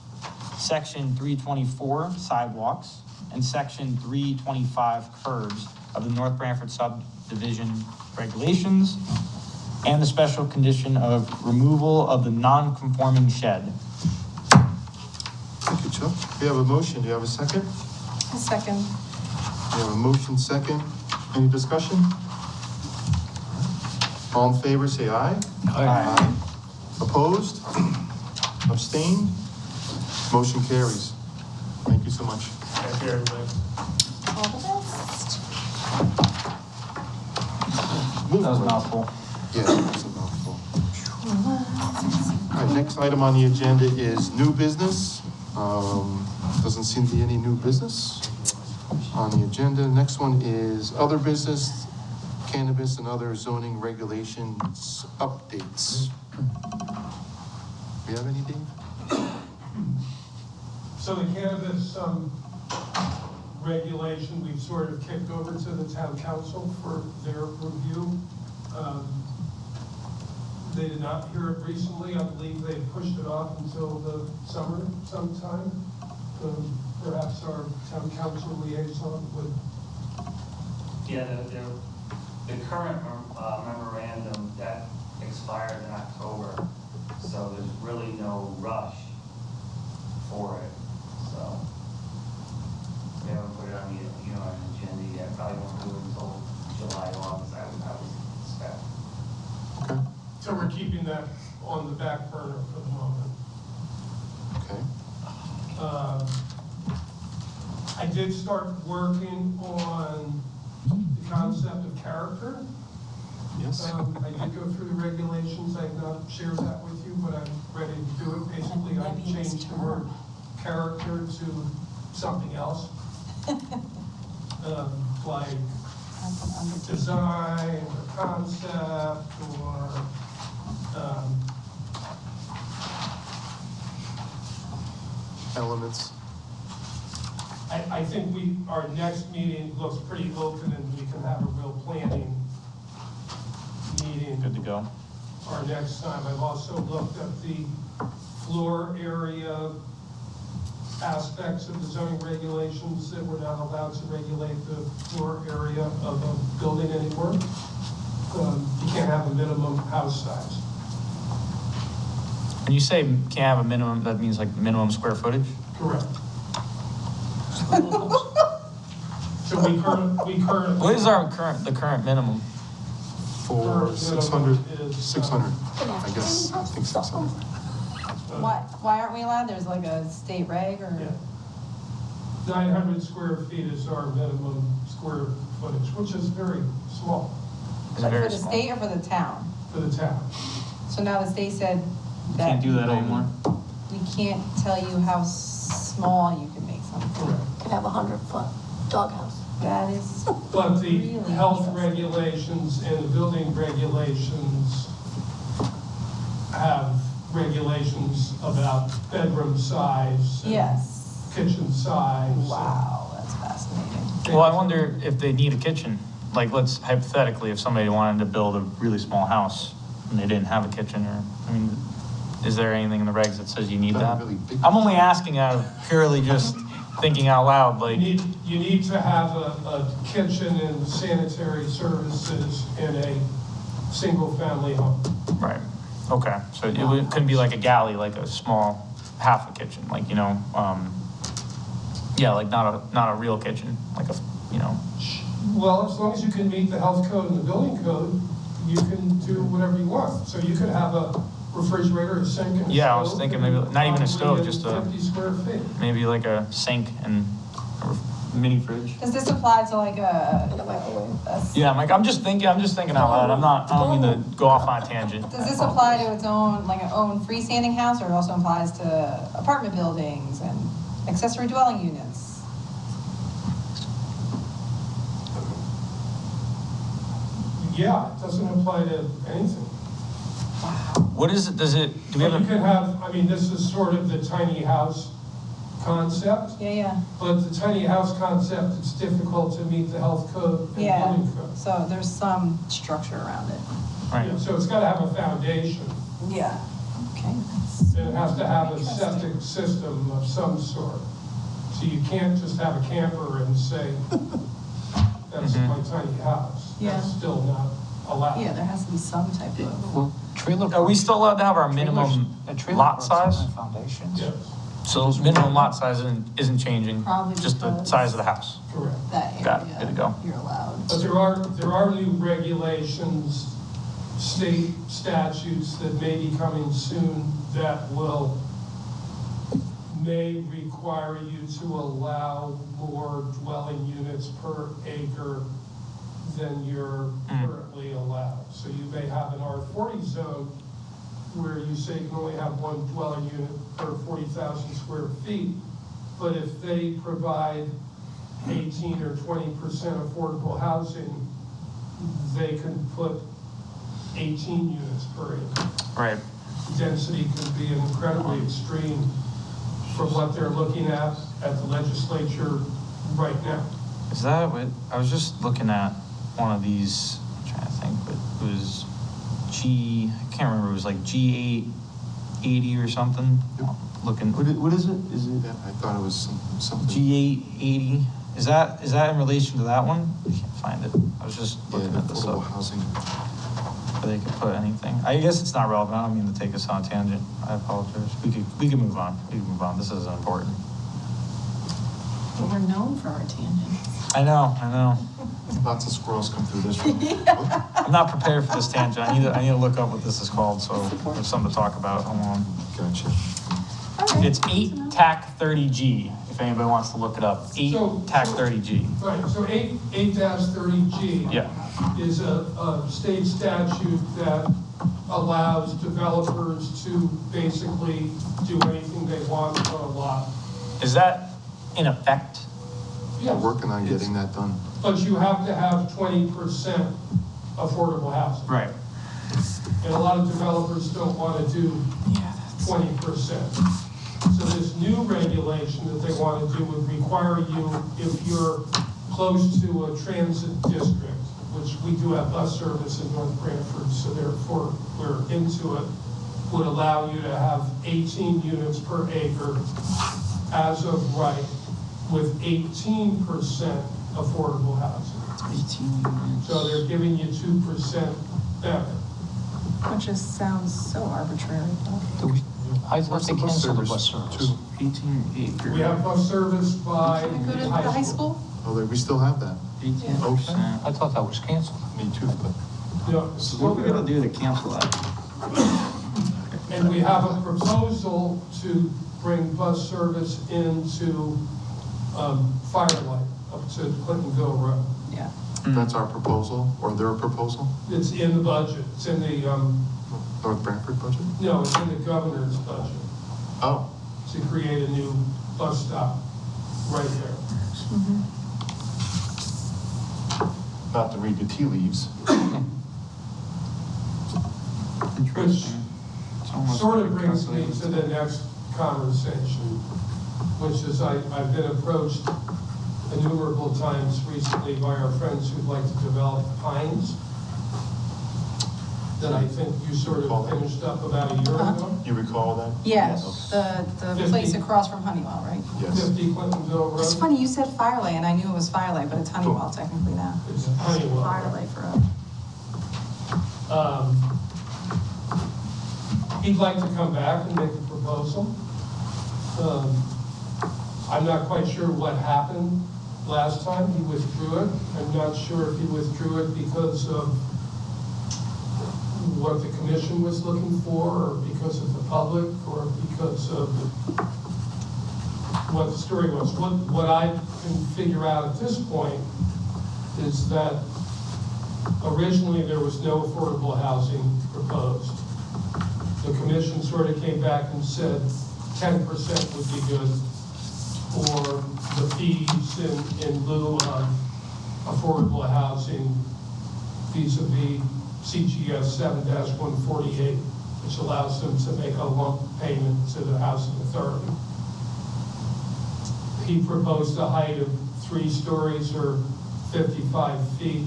Speaker 4: section 324, sidewalks, and section 325, curbs of the North Branford subdivision regulations, and the special condition of removal of the non-conforming shed.
Speaker 3: Thank you, Chuck. We have a motion. Do you have a second?
Speaker 2: A second.
Speaker 3: We have a motion second. Any discussion? All in favor, say aye.
Speaker 4: Aye.
Speaker 3: Opposed? Abstained? Motion carries. Thank you so much.
Speaker 5: Thank you, everybody.
Speaker 2: All the best.
Speaker 4: That was a mouthful.
Speaker 3: Yeah, that's a mouthful. right, next item on the agenda is new business. Doesn't seem to be any new business on the agenda. Next one is other business, cannabis and other zoning regulations updates. We have any, Dave?
Speaker 5: So the cannabis regulation, we've sort of kicked over to the town council for their review. They did not hear it recently. I believe they pushed it off until the summer sometime. Perhaps our town council liaison would.
Speaker 11: Yeah, the current memorandum that expired in October, so there's really no rush for it. So we haven't put it on the, on the agenda yet. Probably won't do it until July, August, I would expect.
Speaker 3: Okay.
Speaker 5: So we're keeping that on the back burner for the moment.
Speaker 3: Okay.
Speaker 5: I did start working on the concept of character.
Speaker 3: Yes.
Speaker 5: I did go through the regulations. I have not shared that with you, but I'm ready to do it. Basically, I changed the word character to something else. Like design or concept or
Speaker 3: Elements.
Speaker 5: I think our next meeting looks pretty open and we can have a real planning meeting.
Speaker 4: Good to go.
Speaker 5: Our next time. I've also looked at the floor area aspects of the zoning regulations that we're not allowed to regulate the floor area of a building anymore. You can't have a minimum house size.
Speaker 4: When you say can't have a minimum, that means like minimum square footage?
Speaker 5: Correct. So we currently.
Speaker 4: What is the current minimum?
Speaker 3: For
Speaker 5: Current
Speaker 3: 600,
Speaker 5: minimum is,
Speaker 3: 600, I guess, I think 600.
Speaker 2: Why aren't we allowed? There's like a state reg or?
Speaker 5: Yeah. 900 square feet is our minimum square footage, which is very small
Speaker 4: Is it
Speaker 2: Like
Speaker 4: very
Speaker 2: for the
Speaker 4: small?
Speaker 2: state or for the town?
Speaker 5: for the town.
Speaker 2: So now the state said
Speaker 4: You
Speaker 2: that.
Speaker 4: can't do that anymore?
Speaker 2: We can't tell you how small you can make something.
Speaker 5: Correct.
Speaker 12: Could have a 100-foot doghouse.
Speaker 2: That is
Speaker 5: But the
Speaker 2: really
Speaker 5: health
Speaker 2: interesting.
Speaker 5: regulations and the building regulations have regulations about bedroom size. and
Speaker 2: Yes.
Speaker 5: Kitchen size.
Speaker 2: Wow, that's fascinating.
Speaker 4: Well, I wonder if they need a kitchen. Like, let's hypothetically, if somebody wanted to build a really small house and they didn't have a kitchen, or, I mean, is there anything in the regs that says you need
Speaker 3: Not
Speaker 4: that?
Speaker 3: really big.
Speaker 4: I'm only asking out of purely just thinking out loud, like,
Speaker 5: You need to have a kitchen and sanitary services in a single-family home.
Speaker 4: right, okay. So it couldn't be like a galley, like a small, half a kitchen, like, yeah, like not a real kitchen, like a,
Speaker 5: Well, as long as you can meet the health code and the building code, you can do whatever you want. So you could have a refrigerator, a sink, and a stove.
Speaker 4: Yeah, I was thinking maybe not even a stove,
Speaker 5: probably
Speaker 4: just
Speaker 5: in
Speaker 4: a-
Speaker 5: 50 square feet.
Speaker 4: maybe like a sink and a mini fridge.
Speaker 2: Does this apply to like a?
Speaker 4: Yeah, I'm just thinking out loud. I don't mean to go off on a tangent.
Speaker 2: Does this apply to its own, like an own freestanding house, or it also applies to apartment buildings and accessory dwelling units?
Speaker 5: Yeah, it doesn't apply to anything.
Speaker 4: What is it, do we have
Speaker 5: But you
Speaker 4: a,
Speaker 5: can have, I mean, this is sort of the tiny house concept,
Speaker 2: Yeah,
Speaker 5: but the tiny house concept, it's difficult to meet the health code and
Speaker 2: yeah.
Speaker 5: building code.
Speaker 2: So there's some structure around it.
Speaker 4: right,
Speaker 5: So it's gotta have a foundation.
Speaker 2: Yeah. Okay.
Speaker 5: And it has to have a septic system of some sort. So you can't just have a camper and say, that's
Speaker 4: Mhm.
Speaker 5: my tiny house.
Speaker 2: Yeah.
Speaker 5: That's still not allowed.
Speaker 2: Yeah, there has to be some type of.
Speaker 7: Well, trailer.
Speaker 4: are we still allowed to have our minimum
Speaker 7: trailers- and trailer
Speaker 4: lot
Speaker 7: parks don't
Speaker 4: size?
Speaker 7: have Foundations.
Speaker 5: Yes,
Speaker 4: So minimum lot size isn't changing,
Speaker 2: Probably
Speaker 4: just the
Speaker 2: because-
Speaker 4: size of the house.
Speaker 5: correct.
Speaker 2: That area.
Speaker 4: Got it. Good to go.
Speaker 2: You're allowed.
Speaker 5: But there are new regulations, state statutes that may be coming soon that may require you to allow more dwelling units per acre than you're currently allowed. So you may have an R40 zone where you say you can only have one dwelling unit per 40,000 square feet. But if they provide 18 or 20% affordable housing, they can put 18 units per acre.
Speaker 4: Right.
Speaker 5: Density can be incredibly extreme from what they're looking at the legislature right now.
Speaker 4: Is that what, I was just looking at one of these, I'm trying to think, but it was I can't remember, it was like G880 or something. Looking, what is it? Is it
Speaker 3: Yeah, I thought it was something.
Speaker 4: G880? Is that in relation to that one? I can't find it. I was just looking at this
Speaker 3: Affordable
Speaker 4: up.
Speaker 3: housing.
Speaker 4: Where they could put anything. I guess it's not relevant. I don't mean to take us on a tangent. I apologize. We can move on. We can move on. This isn't important.
Speaker 2: But we're known for our tangents.
Speaker 4: I know.
Speaker 3: Lots of squirrels come through this room.
Speaker 4: I'm not prepared for this tangent. I need to look up what this is called, so there's something to talk about. Hold on.
Speaker 3: Gotcha.
Speaker 2: All right.
Speaker 4: It's 8 TAC 30G, if anybody wants to look it up. 8 TAC 30G.
Speaker 5: Right, so 8-30G
Speaker 4: Yeah.
Speaker 5: is a state statute that allows developers to basically do anything they want on a lot.
Speaker 4: Is that in effect?
Speaker 3: We're
Speaker 5: Yes,
Speaker 3: working on getting that done.
Speaker 5: but you have to have 20% affordable housing.
Speaker 4: Right.
Speaker 5: And a lot of developers don't want to do 20%. So this new regulation that they want to do would require you, if you're close to a transit district, which we do have bus service in North Branford, so therefore we're into it, would allow you to have 18 units per acre as of right, with 18% affordable housing.
Speaker 4: 18 units.
Speaker 5: So they're giving you 2% better.
Speaker 2: Which just sounds so arbitrary.
Speaker 7: I thought they canceled the bus service.
Speaker 4: 18 acres.
Speaker 5: We have bus service by
Speaker 2: Can I go to
Speaker 5: the
Speaker 2: the high school?
Speaker 3: Oh, we still have that.
Speaker 4: 18%.
Speaker 7: I thought that was canceled.
Speaker 3: Me too, but.
Speaker 5: Yeah.
Speaker 4: So what are we gonna do to cancel that?
Speaker 5: And we have a proposal to bring bus service into Firelight up to Clintonville Road.
Speaker 2: Yeah.
Speaker 3: That's our proposal, or their proposal?
Speaker 5: It's in the budget, it's in the,
Speaker 3: North Branford budget?
Speaker 5: no, it's in the governor's budget
Speaker 3: Oh,
Speaker 5: to create a new bus stop right there.
Speaker 3: not to read the tea leaves.
Speaker 5: Which
Speaker 4: It's almost
Speaker 5: sort of
Speaker 4: like
Speaker 5: brings me
Speaker 4: calculated.
Speaker 5: to the next conversation, which is I've been approached innumerable times recently by our friends who'd like to develop Pines, that I think you sort of finished up about a year ago.
Speaker 3: You recall that?
Speaker 2: Yes, the place across from Honeywell, right?
Speaker 3: Yes.
Speaker 5: 50 Clintonville Road.
Speaker 2: It's funny, you said Firelight, and I knew it was Firelight, but it's Honeywell technically now.
Speaker 5: It's Honeywell.
Speaker 2: Firelight Road.
Speaker 5: He'd like to come back and make a proposal. I'm not quite sure what happened last time. He withdrew it. I'm not sure if he withdrew it because of what the commission was looking for, or because of the public, or because of what the story was. What I can figure out at this point is that originally there was no affordable housing proposed. The commission sort of came back and said 10% would be good for the fees in lieu of affordable housing vis-a-vis CGS 7-148, which allows them to make a lump payment to the housing authority. He proposed a height of 3 stories or 55 feet.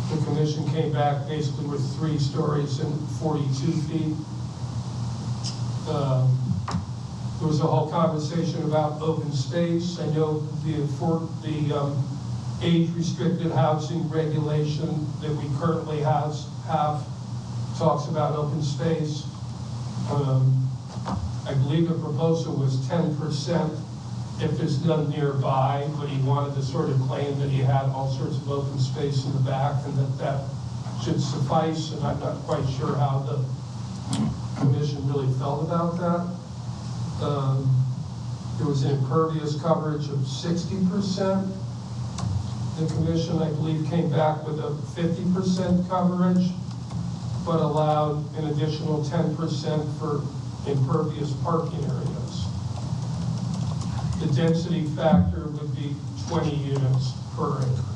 Speaker 5: The commission came back basically with 3 stories and 42 feet. There was a whole conversation about open space. I know the age-restricted housing regulation that we currently have talks about open space. I believe the proposal was 10% if there's none nearby, but he wanted to sort of claim that he had all sorts of open space in the back and that should suffice, and I'm not quite sure how the commission really felt about that. There was an impervious coverage of 60%. The commission, I believe, came back with a 50% coverage. but allowed an additional 10% for impervious parking areas. The density factor would be 20 units per acre,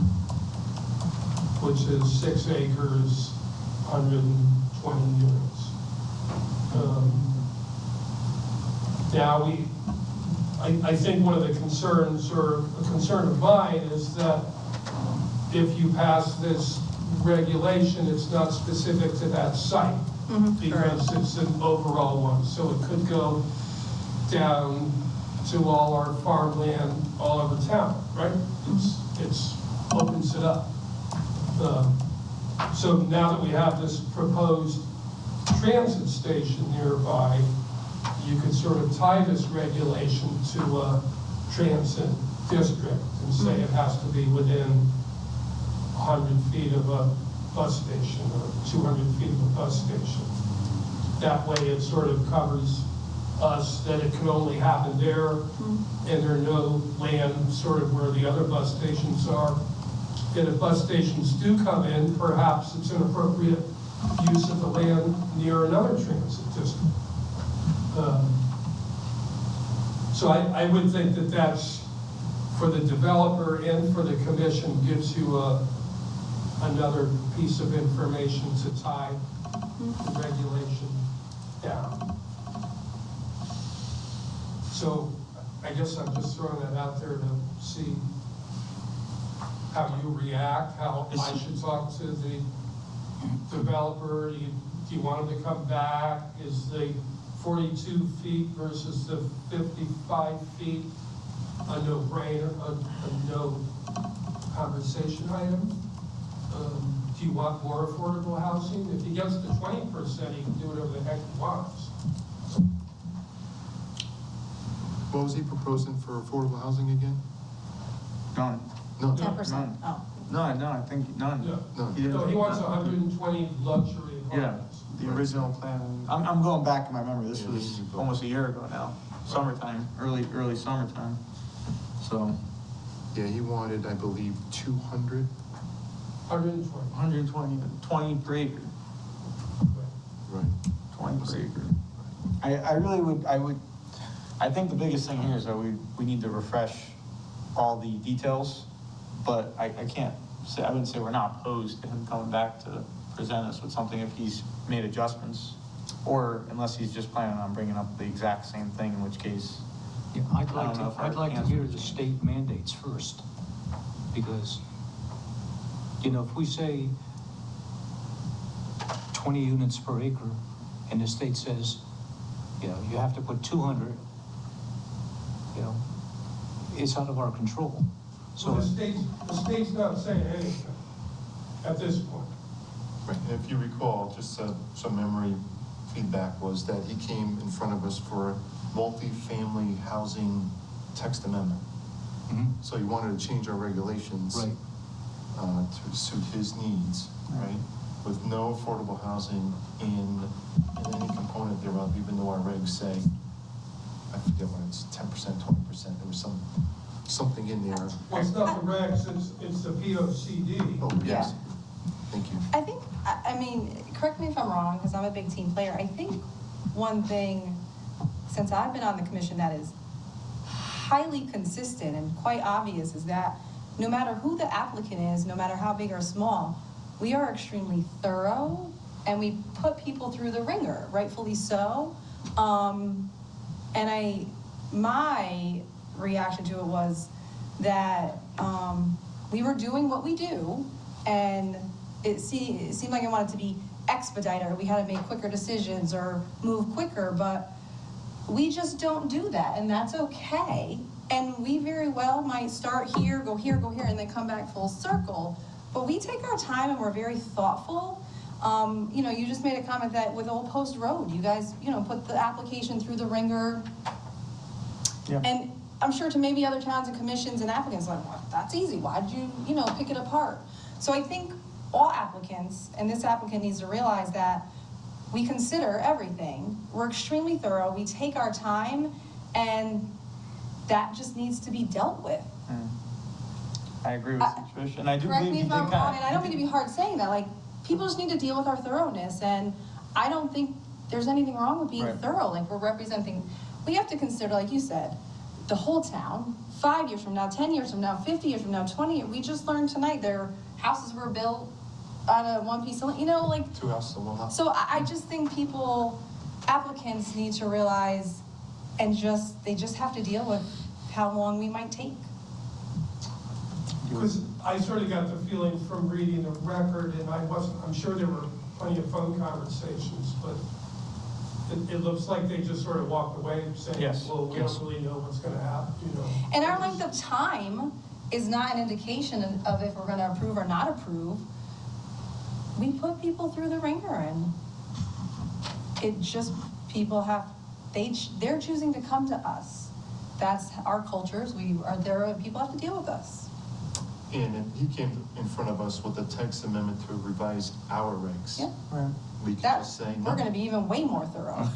Speaker 5: which is 6 acres, 120 units. Now, I think one of the concerns, or a concern of mine, is that if you pass this regulation, it's not specific to that site, because it's an overall one. So it could go down to all our farmland all over town, right? It's opens it up. So now that we have this proposed transit station nearby, you could sort of tie this regulation to a transit district and say it has to be within 100 feet of a bus station or 200 feet of a bus station. That way it sort of covers us that it can only happen there, and there are no land sort of where the other bus stations are. And if bus stations do come in, perhaps it's an appropriate use of the land near another transit district. So I would think that that's, for the developer and for the commission, gives you another piece of information to tie the regulation down. So I guess I'm just throwing that out there to see how you react, how I should talk to the developer. Do you want him to come back? Is the 42 feet versus the 55 feet a no-brainer, a no conversation item? Do you want more affordable housing? If he gets to 20%, he can do whatever the heck he wants.
Speaker 3: What was he proposing for affordable housing again?
Speaker 4: None.
Speaker 3: No.
Speaker 2: 10%, oh.
Speaker 4: No, I think none.
Speaker 3: No.
Speaker 5: No, he wants 120 luxury
Speaker 4: Yeah,
Speaker 5: apartments.
Speaker 4: the original plan. I'm going back in my memory. This was almost a year ago now. Summertime, early summertime. So.
Speaker 3: Yeah, he wanted, I believe, 200.
Speaker 5: 120.
Speaker 4: 20 per acre.
Speaker 3: Right.
Speaker 4: 20 per acre. I think the biggest thing here is that we need to refresh all the details, but I can't say, I wouldn't say we're not opposed to him coming back to present us with something if he's made adjustments, or unless he's just planning on bringing up the exact same thing, in which case.
Speaker 7: Yeah, I'd like to
Speaker 4: answer
Speaker 7: hear
Speaker 4: is-
Speaker 7: the state mandates first, because, if we say 20 units per acre, and the state says, you have to put 200, it's out of our control.
Speaker 5: So the state's not saying anything at this point.
Speaker 3: Right, and if you recall, just some memory feedback was that he came in front of us for a multi-family housing text amendment. So he wanted to change our regulations to suit his needs, right? With no affordable housing in any component thereof, even though our regs say, I forget what it's, 10%, 20%, there was something in there.
Speaker 5: Well, it's not the regs, it's the POCD.
Speaker 3: Oh, yes, thank you.
Speaker 2: I think, I mean, correct me if I'm wrong, because I'm a big team player. I think one thing, since I've been on the commission, that is highly consistent and quite obvious is that no matter who the applicant is, no matter how big or small, we are extremely thorough and we put people through the ringer, rightfully so. And my reaction to it was that we were doing what we do, and it seemed like I wanted to be expediter, or we had to make quicker decisions or move quicker, but we just don't do that, and that's okay. And we very well might start here, go here, and then come back full circle. But we take our time and we're very thoughtful. You just made a comment that with Old Post Road, you guys, put the application through the ringer.
Speaker 4: Yeah.
Speaker 2: And I'm sure to maybe other towns and commissions and applicants like, well, that's easy. Why'd you, pick it apart? So I think all applicants, and this applicant needs to realize that we consider everything. We're extremely thorough. We take our time, and that just needs to be dealt with.
Speaker 4: I agree with you, Trish, and I do
Speaker 2: Correct
Speaker 4: believe
Speaker 2: me
Speaker 4: you
Speaker 2: if
Speaker 4: did
Speaker 2: I'm wrong, and I don't mean
Speaker 4: kind
Speaker 2: to be hard saying that, like, people just need to deal with our thoroughness, and I don't think there's anything wrong with being
Speaker 4: Right.
Speaker 2: thorough, like we're representing, we have to consider, like you said, the whole town, 5 years from now, 10 years from now, 50 years from now, 20 years, we just learned tonight their houses were built on a one piece of, you know, like,
Speaker 3: 2 houses and 1 lot.
Speaker 2: so I just think applicants need to realize and they just have to deal with how long we might take.
Speaker 5: Because I sort of got the feeling from reading the record, and I'm sure there were plenty of phone conversations, but it looks like they just sort of walked away saying,
Speaker 4: Yes,
Speaker 5: well, we
Speaker 4: yes.
Speaker 5: don't really know what's gonna happen, you know.
Speaker 2: And our length of time is not an indication of if we're gonna approve or not approve. We put people through the ringer, and it just, people they're choosing to come to us. That's our cultures, people have to deal with us.
Speaker 3: And he came in front of us with a text amendment to revise our regs.
Speaker 2: Yeah.
Speaker 3: We could
Speaker 2: That,
Speaker 3: just say, no,
Speaker 2: we're gonna be even way more thorough.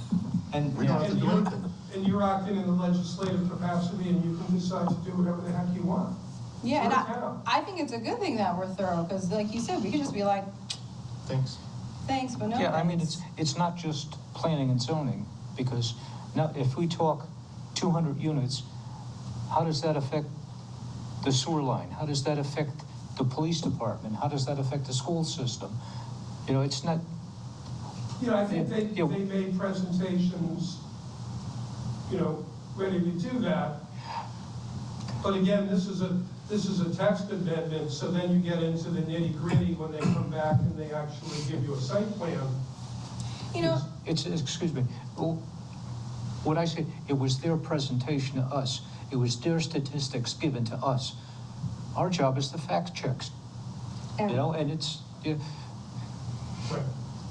Speaker 4: And,
Speaker 3: we don't have to
Speaker 5: And
Speaker 3: do
Speaker 5: you're-
Speaker 3: anything.
Speaker 5: And you're acting in the legislative capacity, and you can decide to do whatever the heck you want.
Speaker 2: Yeah, and
Speaker 5: Your town.
Speaker 2: I think it's a good thing that we're thorough, because like you said, we could just be like,
Speaker 3: Thanks.
Speaker 2: thanks, but no
Speaker 7: Yeah, I mean,
Speaker 2: thanks.
Speaker 7: it's not just planning and zoning, because now, if we talk 200 units, how does that affect the sewer line? How does that affect the police department? How does that affect the school system? You know, it's not,
Speaker 5: You know, I think they
Speaker 7: Yeah.
Speaker 5: made presentations, you know, ready to do that. But again, this is a text amendment, so then you get into the nitty-gritty when they come back and they actually give you a site plan.
Speaker 2: You know,
Speaker 7: excuse me, what I said, it was their presentation to us. It was their statistics given to us. Our job is the fact checks, you know, and it's, yeah,
Speaker 5: Right.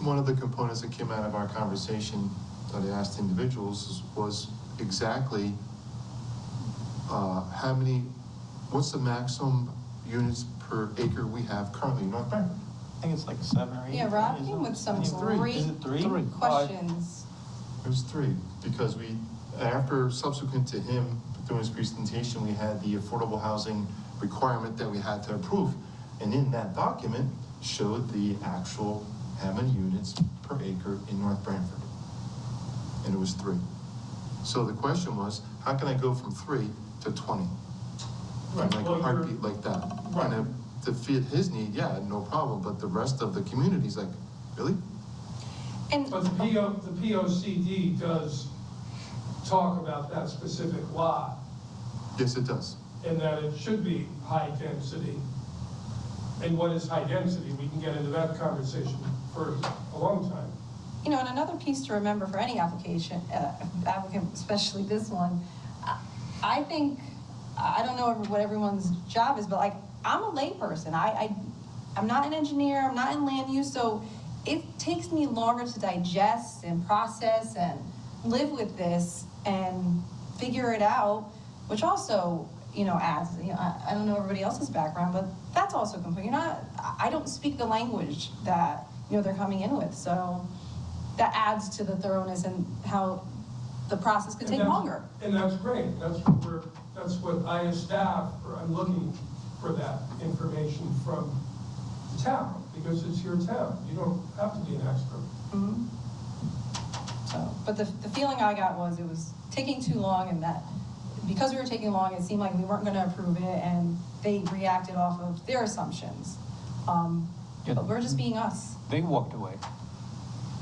Speaker 3: One of the components that came out of our conversation that I asked individuals was exactly what's the maximum units per acre we have currently in North Branford?
Speaker 1: I think it's like 7 or 8.
Speaker 2: yeah, Rob came with some
Speaker 3: It's 3.
Speaker 2: great
Speaker 1: Is it 3?
Speaker 2: questions.
Speaker 3: It was 3, because subsequent to him doing his presentation, we had the affordable housing requirement that we had to approve. And in that document showed the actual how many units per acre in North Branford. And it was 3. So the question was, how can I go from 3 to 20?
Speaker 5: Right.
Speaker 3: Like
Speaker 5: Well,
Speaker 3: a heartbeat like that.
Speaker 5: Right.
Speaker 3: And to fit his need, yeah, no problem, but the rest of the community's like, really?
Speaker 2: And
Speaker 5: But the POCD does talk about that specific lot,
Speaker 3: Yes, it does.
Speaker 5: and that it should be high density. And what is high density? We can get into that conversation for a long time.
Speaker 2: you know, and another piece to remember for any applicant, especially this one, I think, I don't know what everyone's job is, but like, I'm a layperson. I'm not an engineer, I'm not in land use, so it takes me longer to digest and process and live with this and figure it out, which also, you know, adds, you know, I don't know everybody else's background, but that's also complete. I don't speak the language that, you know, they're coming in with, so that adds to the thoroughness and how the process could take longer.
Speaker 5: And that's great. That's what I as staff, I'm looking for that information from the town, because it's your town. You don't have to be an expert.
Speaker 2: Mhm. So, but the feeling I got was it was taking too long, and that because we were taking long, it seemed like we weren't gonna approve it, and they reacted off of their assumptions.
Speaker 7: Yeah.
Speaker 2: But we're just being us.
Speaker 7: they walked away.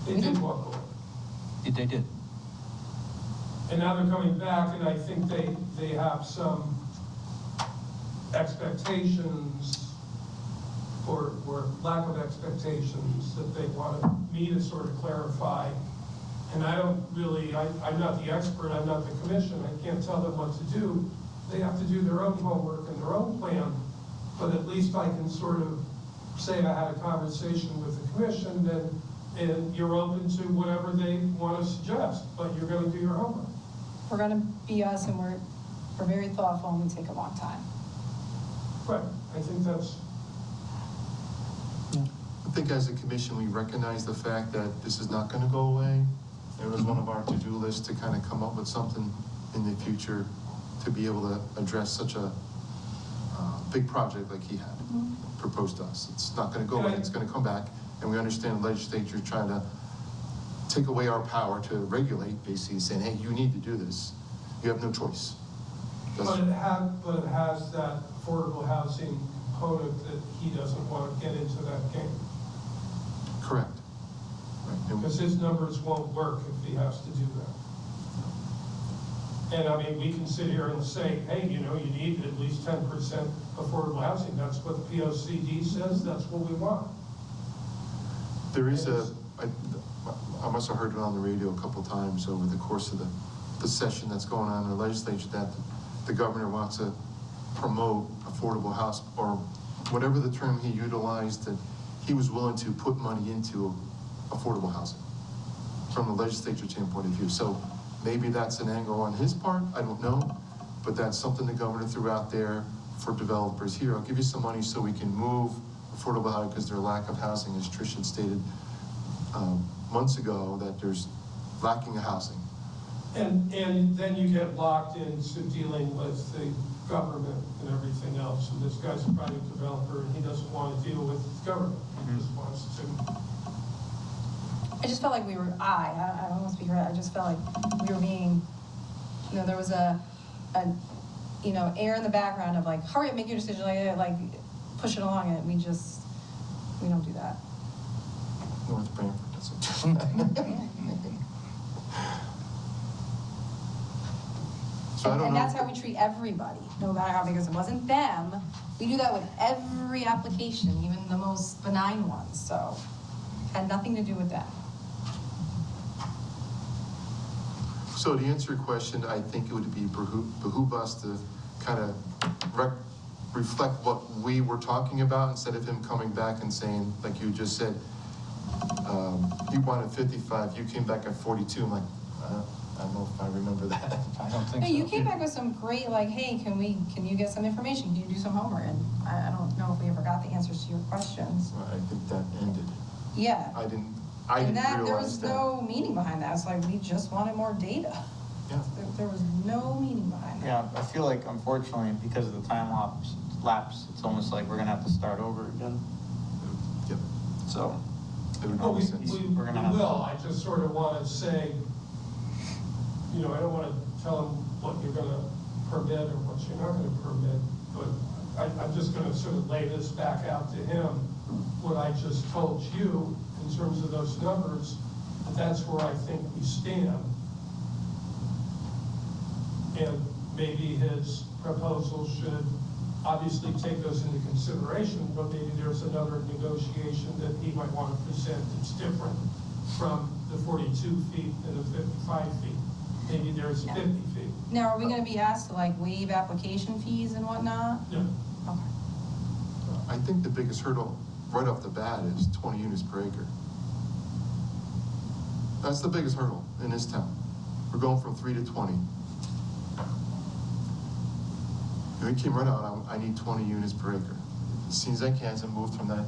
Speaker 5: They did walk away.
Speaker 7: They did.
Speaker 5: And now they're coming back, and I think they have some expectations, or lack of expectations, that they want me to sort of clarify. And I don't really, I'm not the expert, I'm not the commission, I can't tell them what to do. They have to do their own homework and their own plan, but at least I can sort of say I had a conversation with the commission, and you're open to whatever they want to suggest, but you're gonna do your homework.
Speaker 2: We're gonna be us, and we're very thoughtful, and we take a long time.
Speaker 5: Right, I think that's,
Speaker 3: I think as a commission, we recognize the fact that this is not gonna go away. It was one of our to-do lists to kind of come up with something in the future to be able to address such a big project like he had proposed to us. It's not gonna go away, it's gonna come back, And we understand the legislature trying to take away our power to regulate, basically saying, hey, you need to do this. You have no choice.
Speaker 5: But it has that affordable housing component that he doesn't want to get into that game.
Speaker 3: Correct. Right. And
Speaker 5: Because his numbers won't work if he has to do that. And I mean, we can sit here and say, hey, you know, you need at least 10% affordable housing. That's what the POCD says, that's what we want.
Speaker 3: there is I must have heard it on the radio a couple times over the course of the session that's going on in the legislature, that the governor wants to promote affordable house, or whatever the term he utilized, that he was willing to put money into affordable housing from the legislature standpoint of view. So maybe that's an angle on his part, I don't know, but that's something the governor threw out there for developers. Here, I'll give you some money so we can move affordable housing, because there's lack of housing, as Trish had stated months ago, that there's lacking of housing.
Speaker 5: And then you get locked into dealing with the government and everything else. And this guy's a private developer and he doesn't want to deal with government. He just wants to.
Speaker 2: I just felt like we were, I don't want to speak for it, I just felt like we were being, you know, there was a you know, air in the background of like, hurry up, make your decision, like push it along, and we don't do that.
Speaker 3: North Branford, that's it. So I don't
Speaker 2: And
Speaker 3: know.
Speaker 2: that's how we treat everybody, no matter how, because it wasn't them. We do that with every application, even the most benign ones, so had nothing to do with that.
Speaker 3: So to answer your question, I think it would behoove us to kind of reflect what we were talking about, instead of him coming back and saying, like you just said, he wanted 55, you came back at 42. I'm like, I don't know if I remember that.
Speaker 7: I don't think
Speaker 2: No,
Speaker 7: so.
Speaker 2: you came back with some great, like, hey, can you get some information? Can you do some homework? And I don't know if we ever got the answers to your questions.
Speaker 3: I think that ended.
Speaker 2: Yeah.
Speaker 3: I didn't
Speaker 2: And that, there
Speaker 3: realize
Speaker 2: was
Speaker 3: that.
Speaker 2: no meaning behind that. It's like, we just wanted more data.
Speaker 3: Yeah.
Speaker 2: There was no meaning behind that.
Speaker 4: Yeah, I feel like unfortunately, because of the time lapse, it's almost like we're gonna have to start over again.
Speaker 3: Yep.
Speaker 4: So,
Speaker 3: It would
Speaker 5: Well,
Speaker 3: make
Speaker 5: we
Speaker 3: sense.
Speaker 4: We're gonna have to-
Speaker 5: will. I just sort of want to say, you know, I don't want to tell them what you're going to permit or what you're not going to permit, but I'm just going to sort of lay this back out to him, what I just told you in terms of those numbers, that's where I think we stand. And maybe his proposal should obviously take those into consideration, but maybe there's another negotiation that he might want to present that's different from the 42 feet and the 55 feet. Maybe there's 50 feet.
Speaker 2: Now, are we gonna be asked to like waive application fees and whatnot?
Speaker 5: Yeah.
Speaker 2: Okay.
Speaker 3: I think the biggest hurdle right off the bat is 20 units per acre. That's the biggest hurdle in this town. We're going from 3 to 20. And it came right out, I need 20 units per acre. As soon as I can, to move from that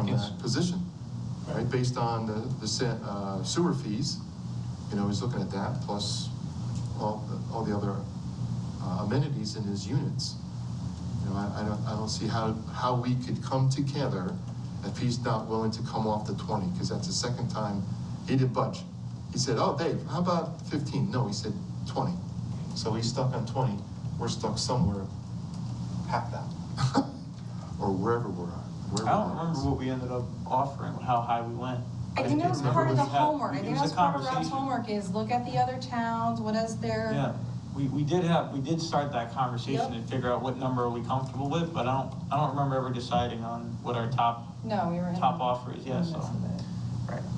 Speaker 7: Yes.
Speaker 3: position, right? Based on the sewer fees, you know, he's looking at that, plus all the other amenities in his units. You know, I don't see how we could come together if he's not willing to come off the 20, because that's the second time he did budge. He said, oh, Dave, how about 15? No, he said 20. So he's stuck on 20. We're stuck somewhere half that, or wherever we're at.
Speaker 4: I don't remember what we ended up offering, how high we went.
Speaker 2: I think that was
Speaker 3: It's
Speaker 2: part of the
Speaker 4: never-
Speaker 2: homework. I
Speaker 4: it
Speaker 2: think
Speaker 4: was
Speaker 2: that's
Speaker 4: a
Speaker 2: part of Rob's
Speaker 4: conversation.
Speaker 2: homework is look at the other towns, what is their.
Speaker 4: Yeah, we did start that conversation
Speaker 2: Yep.
Speaker 4: and figure out what number are we comfortable with, but I don't remember ever deciding on what our top
Speaker 2: No, we were in.
Speaker 4: top offer is, yeah,
Speaker 2: in the
Speaker 4: so.
Speaker 2: midst of it.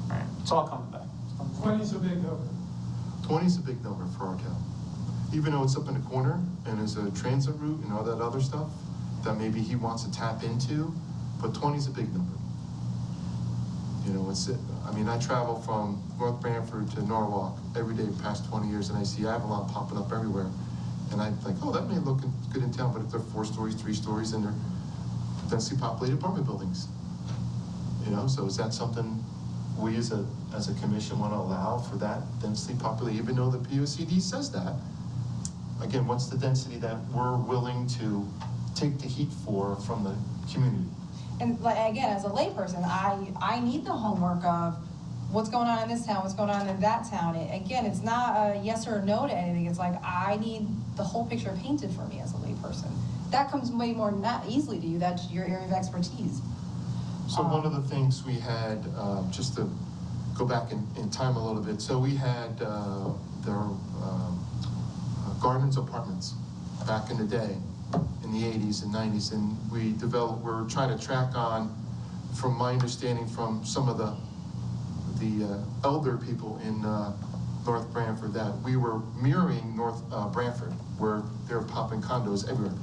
Speaker 4: Right, it's all coming back.
Speaker 5: 20 is a big number.
Speaker 3: 20 is a big number for our town. Even though it's up in the corner and there's a transit route and all that other stuff that maybe he wants to tap into, but 20 is a big number. You know, I mean, I travel from North Branford to Norwalk every day the past 20 years, and I see Avalon popping up everywhere. And I think, oh, that may look good in town, but if they're 4 stories, 3 stories, and they're densely populated apartment buildings. You know, so is that something we as a commission want to allow for that densely populated, even though the POCD says that? Again, what's the density that we're willing to take the heat for from the community?
Speaker 2: And like, again, as a layperson, I need the homework of what's going on in this town, what's going on in that town. Again, it's not a yes or a no to anything. It's like, I need the whole picture painted for me as a layperson. That comes way more not easily to you. That's your area of expertise.
Speaker 3: So one of the things we had, just to go back in time a little bit, so we had the Gardens Apartments back in the day, in the 80s and 90s, and we're trying to track on, from my understanding from some of the elder people in North Branford, that we were mirroring North Branford, where they were popping condos everywhere.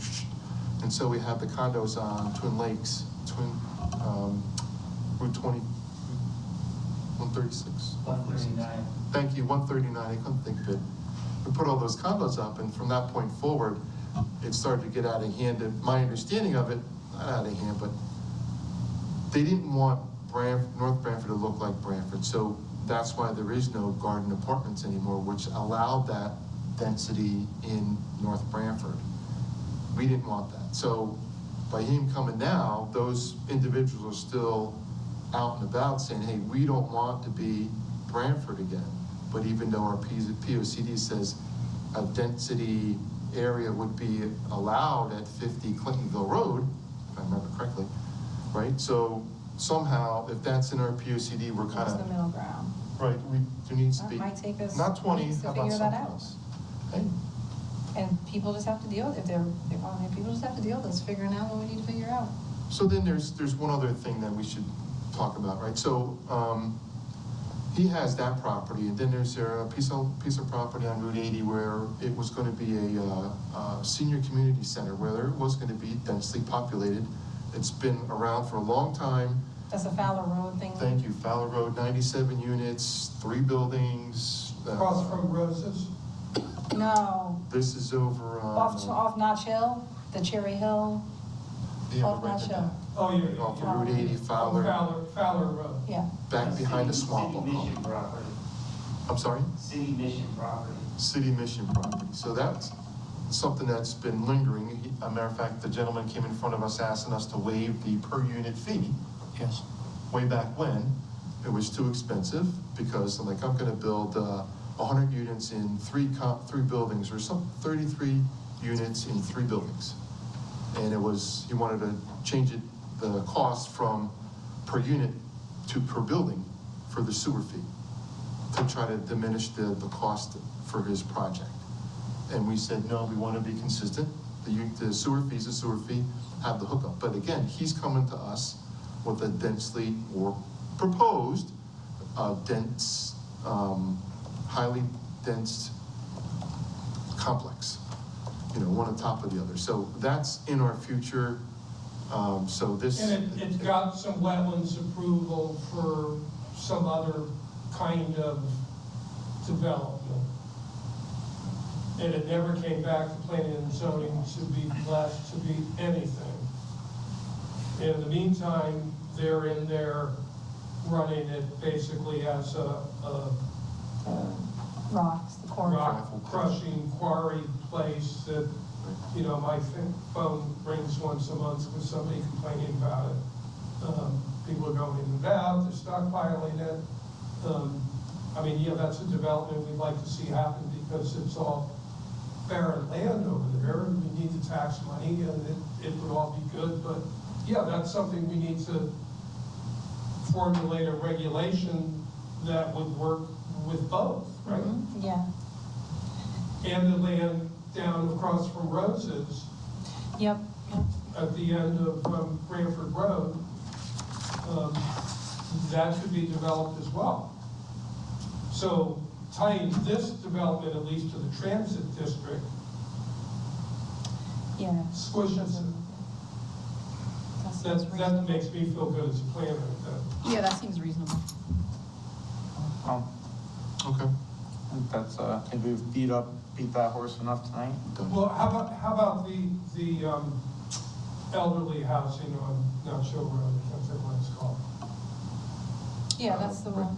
Speaker 3: And so we have the condos on Twin Lakes, Route 20, 136.
Speaker 11: 139.
Speaker 3: Thank you, 139, I couldn't think of it. We put all those condos up, and from that point forward, it started to get out of hand. And my understanding of it, not out of hand, but they didn't want North Branford to look like Branford. So that's why there is no garden apartments anymore, which allowed that density in North Branford. We didn't want that. So by him coming now, those individuals are still out and about saying, hey, we don't want to be Branford again. But even though our POCD says a density area would be allowed at 50 Clintonville Road, if I remember correctly, right? So somehow, if that's in our POCD, we're kind
Speaker 2: What's the
Speaker 3: of,
Speaker 2: middle ground?
Speaker 3: right, there needs to
Speaker 2: That
Speaker 3: be,
Speaker 2: might take us
Speaker 3: not 20,
Speaker 2: weeks to
Speaker 3: how about
Speaker 2: figure that
Speaker 3: something
Speaker 2: out.
Speaker 3: else? Hey,
Speaker 2: And people just have to deal with it. People just have to deal with this, figuring out what we need to figure out.
Speaker 3: so then there's one other thing that we should talk about, right? So, he has that property, and then there's a piece of property on Route 80 where it was gonna be a senior community center, where there was gonna be densely populated. It's been around for a long time.
Speaker 2: That's a Fowler Road thing.
Speaker 3: Thank you, Fowler Road, 97 units, 3 buildings.
Speaker 5: Across from Roses.
Speaker 2: No,
Speaker 3: This is over on.
Speaker 2: off Notch Hill, the Cherry Hill,
Speaker 3: Yeah,
Speaker 2: off
Speaker 3: right
Speaker 2: Notch
Speaker 3: there.
Speaker 2: Hill.
Speaker 5: Oh, yeah.
Speaker 3: Off of Route 80, Fowler,
Speaker 5: Fowler Road.
Speaker 2: Yeah.
Speaker 3: back behind the swamp.
Speaker 11: City Mission property.
Speaker 3: I'm sorry?
Speaker 11: City Mission property.
Speaker 3: City Mission property. So that's something that's been lingering. A matter of fact, the gentleman came in front of us asking us to waive the per unit fee.
Speaker 7: Yes.
Speaker 3: Way back when, it was too expensive, because I'm like, I'm gonna build 100 units in three buildings, or 33 units in 3 buildings. And he wanted to change it, the cost from per unit to per building for the sewer fee, to try to diminish the cost for his project. And we said, no, we want to be consistent. The sewer fee is a sewer fee, have the hookup. But again, he's coming to us with a densely, or proposed, dense, highly dense complex, one on top of the other. So that's in our future. So this.
Speaker 5: And it's got some wetlands approval for some other kind of development. And it never came back to planning and zoning to be blessed to be anything. In the meantime, they're in there running it basically as a
Speaker 2: Rocks, the core.
Speaker 5: rock crushing quarry place that, my phone rings once a month with somebody complaining about it. People are going in and out, they're stockpiling it. That's a development we'd like to see happen, because it's all barren land over there, and we need the tax money, and it would all be good, but yeah, that's something we need to formulate a regulation that would work with both, right?
Speaker 2: Mm-hmm. Yeah.
Speaker 5: And the land down across from Roses
Speaker 2: Yep.
Speaker 5: at the end of Branford Road, that could be developed as well. So tying this development at least to the transit district
Speaker 2: Yeah.
Speaker 5: squishes it. That makes me feel good as a planner.
Speaker 2: Yeah, that seems reasonable.
Speaker 3: Okay.
Speaker 4: I think that's, I think we've beat that horse enough tonight.
Speaker 5: Well, how about the elderly housing on Notch Hill Road? I can't think what it's called.
Speaker 2: Yeah, that's the one.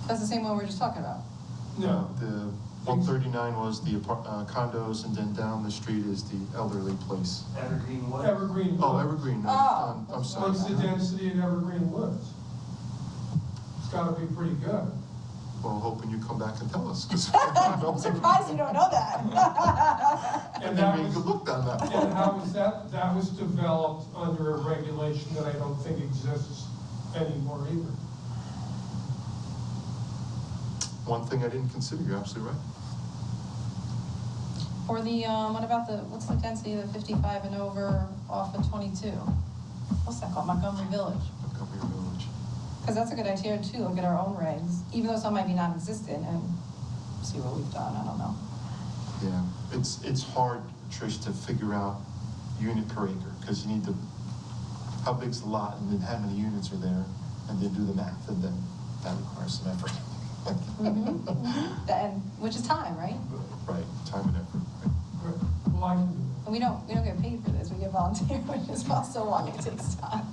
Speaker 2: That's the same one we were just talking about.
Speaker 5: No,
Speaker 3: 139 was the condos, and then down the street is the elderly place.
Speaker 11: Evergreen Woods.
Speaker 5: Evergreen
Speaker 3: Oh,
Speaker 5: Woods.
Speaker 3: Evergreen, no,
Speaker 2: Oh.
Speaker 3: I'm sorry.
Speaker 5: What's the density in Evergreen Woods? It's gotta be pretty good.
Speaker 3: Well, hoping you come back and tell us, because.
Speaker 2: I'm surprised you don't know that.
Speaker 5: And that
Speaker 3: Maybe you
Speaker 5: was,
Speaker 3: could look down that
Speaker 5: and
Speaker 3: road.
Speaker 5: how was that, that was developed under a regulation that I don't think exists anymore either.
Speaker 3: One thing I didn't consider, you're absolutely right.
Speaker 2: Or the, what about what's the density of the 55 and over off of 22? What's that called, Montgomery Village?
Speaker 3: Montgomery Village.
Speaker 2: Because that's a good idea too, look at our own regs, even though some might be non-existent, and see what we've done, I don't know.
Speaker 3: Yeah, it's hard, Trish, to figure out unit per acre, because you need to, how big's the lot, and then how many units are there, and then do the math, and then that requires some effort.
Speaker 2: And, which is time, right?
Speaker 3: Right, time and effort, right?
Speaker 5: Well, I can do that.
Speaker 2: And we don't get paid for this, we get volunteer, which is also why it takes time.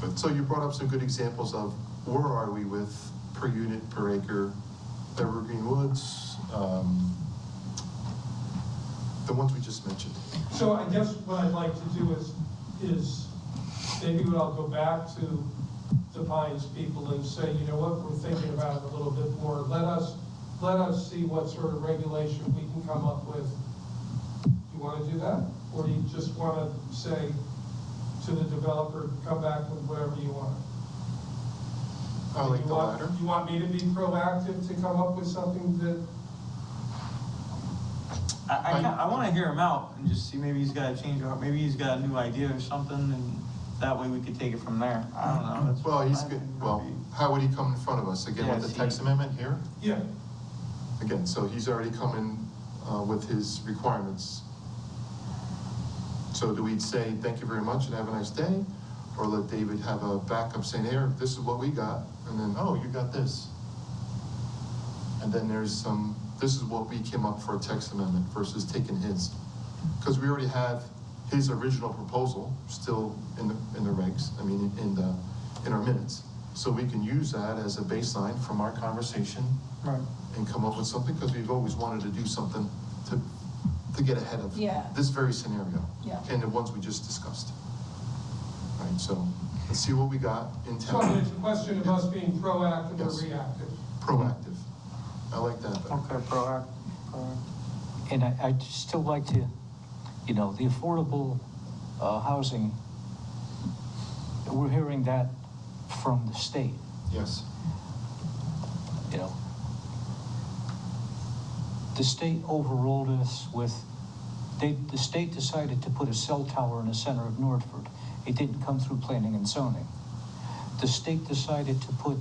Speaker 3: But, so you brought up some good examples of where are we with per unit, per acre, Evergreen Woods, the ones we just mentioned.
Speaker 5: So I guess what I'd like to do is maybe I'll go back to the Pines people and say, you know what, we're thinking about it a little bit more. Let us see what sort of regulation we can come up with. You want to do that? Or do you just want to say to the developer, come back with whatever you want?
Speaker 3: I like the latter.
Speaker 5: You want me to be proactive to come up with something that,
Speaker 4: I want to hear him out and just see, maybe he's got a change, or maybe he's got a new idea or something, and that way we could take it from there. I don't know. That's
Speaker 3: Well, he's
Speaker 4: I
Speaker 3: good,
Speaker 4: think would
Speaker 3: well,
Speaker 4: be-
Speaker 3: how would he come in front of us? Again, with
Speaker 4: Yes,
Speaker 3: the text amendment here?
Speaker 5: yeah,
Speaker 3: Again, so he's already come in with his requirements. So do we say, thank you very much and have a nice day? Or let David have a backup saying, here, this is what we got, and then, oh, you got this. And then there's some, this is what we came up for a text amendment versus taking his. Because we already have his original proposal still in the regs, I mean, in our minutes. So we can use that as a baseline from our conversation.
Speaker 4: Right.
Speaker 3: And come up with something, because we've always wanted to do something to get ahead of
Speaker 2: Yeah.
Speaker 3: this very scenario.
Speaker 2: Yeah.
Speaker 3: And the ones we just discussed. Right, so let's see what we got in
Speaker 5: so
Speaker 3: town.
Speaker 5: it's a question of us being proactive
Speaker 3: Yes.
Speaker 5: or reactive.
Speaker 3: Proactive. I like that better.
Speaker 4: Okay, proactive.
Speaker 7: And I'd still like to, you know, the affordable housing, we're hearing that from the state,
Speaker 3: Yes.
Speaker 7: you know. The state overruled us with, the state decided to put a cell tower in the center of Northford. It didn't come through planning and zoning. The state decided to put,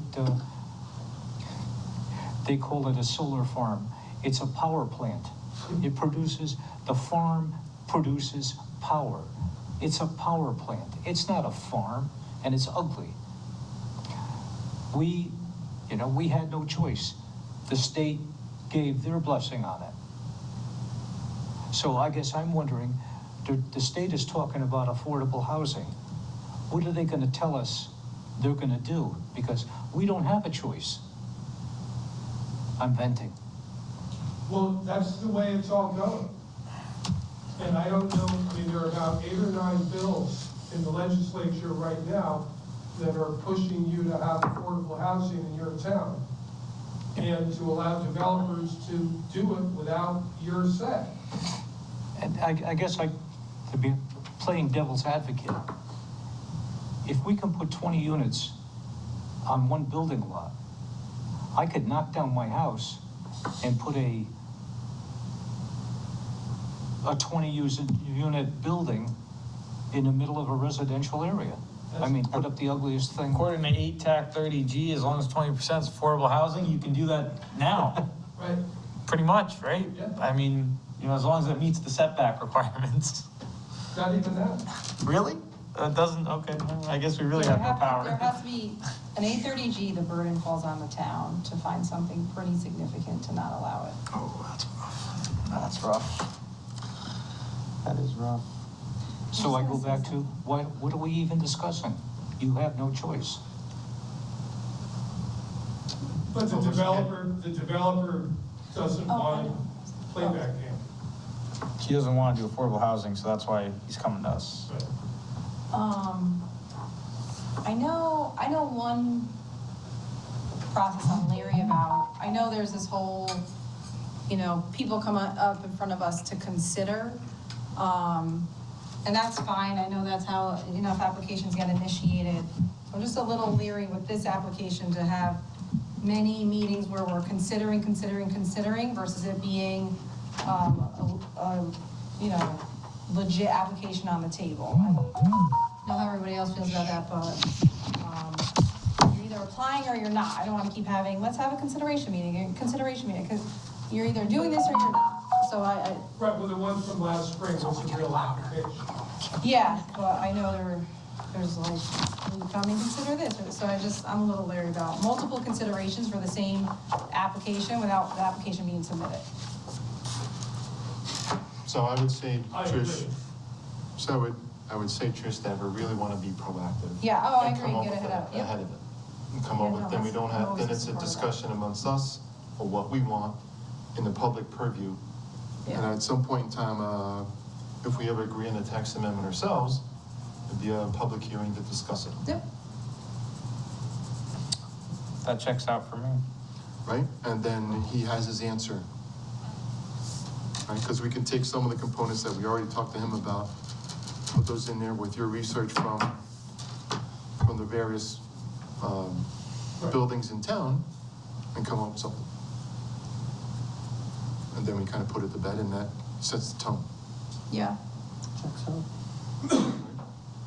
Speaker 7: they call it a solar farm. It's a power plant. It produces, the farm produces power. It's a power plant. It's not a farm, and it's ugly. We had no choice. The state gave their blessing on it. So I guess I'm wondering, the state is talking about affordable housing. What are they gonna tell us they're gonna do? Because we don't have a choice. I'm venting.
Speaker 5: Well, that's the way it's all going. And I don't know, I mean, there are about 8 or 9 bills in the legislature right now that are pushing you to have affordable housing in your town and to allow developers to do it without your say.
Speaker 7: And I guess to be playing devil's advocate, if we can put 20 units on one building lot, I could knock down my house and put a 20-unit building in the middle of a residential area. I mean, put up the ugliest thing.
Speaker 4: According to 8 TAC 30G, as long as 20% is affordable housing, you can do that now.
Speaker 5: Right?
Speaker 4: Pretty much, right?
Speaker 5: Yeah.
Speaker 4: I mean, you know, as long as it meets the setback requirements.
Speaker 5: Not even that.
Speaker 4: Really? It doesn't, okay, well, I guess we really
Speaker 2: There
Speaker 4: have no power.
Speaker 2: There has to be, an 830G, the burden falls on the town to find something pretty significant to not allow it.
Speaker 4: Oh, that's rough. That's rough. That is rough.
Speaker 7: So I go back to, what are we even discussing? You have no choice.
Speaker 5: But the developer doesn't
Speaker 2: Oh, I
Speaker 5: want
Speaker 2: know.
Speaker 5: playback camp.
Speaker 4: He doesn't want to do affordable housing, so that's why he's coming to us.
Speaker 5: Right.
Speaker 2: I know one process I'm leery about. I know there's this whole, people come up in front of us to consider, and that's fine. I know that's how, if applications get initiated. So I'm just a little leery with this application to have many meetings where we're considering versus it being, legit application on the table. I don't know how everybody else feels about that, but, you're either applying or you're not. I don't wanna keep having, let's have a consideration meeting, because you're either doing this or you're not. So I
Speaker 5: Right, well, the one from last spring was a real application.
Speaker 2: yeah, but I know there's like, will you come and consider this? So I'm a little leery about multiple considerations for the same application without the application being submitted.
Speaker 3: So I would say,
Speaker 5: I
Speaker 3: Trish,
Speaker 5: agree.
Speaker 3: so I would say, Trish, that we really want to be proactive.
Speaker 2: Yeah, oh, I
Speaker 3: and
Speaker 2: agree,
Speaker 3: come up
Speaker 2: get
Speaker 3: with
Speaker 2: ahead of it, yep.
Speaker 3: Ahead of it. And come
Speaker 2: Yeah,
Speaker 3: up
Speaker 2: no,
Speaker 3: with, then we
Speaker 2: that's-
Speaker 3: don't
Speaker 2: I'm
Speaker 3: have,
Speaker 2: always
Speaker 3: then it's a
Speaker 2: in support of that.
Speaker 3: discussion amongst us of what we want in the public purview. And
Speaker 2: Yeah.
Speaker 3: at some point in time, if we ever agree on a tax amendment ourselves, it'd be a public hearing to discuss it,
Speaker 2: Yep,
Speaker 4: That checks out for me.
Speaker 3: right? And then he has his answer. Right, because we can take some of the components that we already talked to him about, put those in there with your research from the various buildings in town, and come up with something. And then we kind of put it to bed, and that sets the tone
Speaker 2: yeah.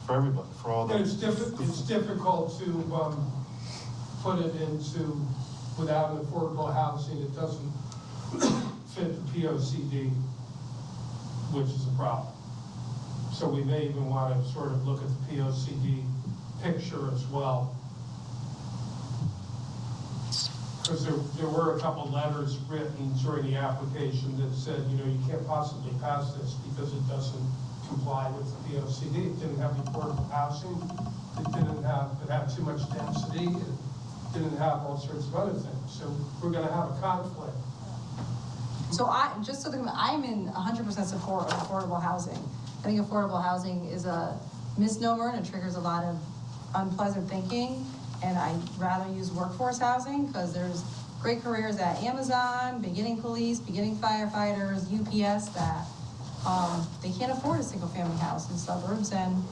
Speaker 3: for everybody, for all the.
Speaker 5: It's difficult to, put it into, without an affordable housing, it doesn't fit the POCD, which is a problem. So we may even want to sort of look at the POCD picture as well. Because there were a couple letters written during the application that said, you can't possibly pass this because it doesn't comply with the POCD. It didn't have affordable housing, it had too much density, it didn't have all sorts of other things. So we're gonna have a conflict.
Speaker 2: So I'm in 100% support of affordable housing. I think affordable housing is a misnomer and it triggers a lot of unpleasant thinking. And I'd rather use workforce housing because there's great careers at Amazon, beginning police, beginning firefighters, UPS that they can't afford a single family house in suburbs. And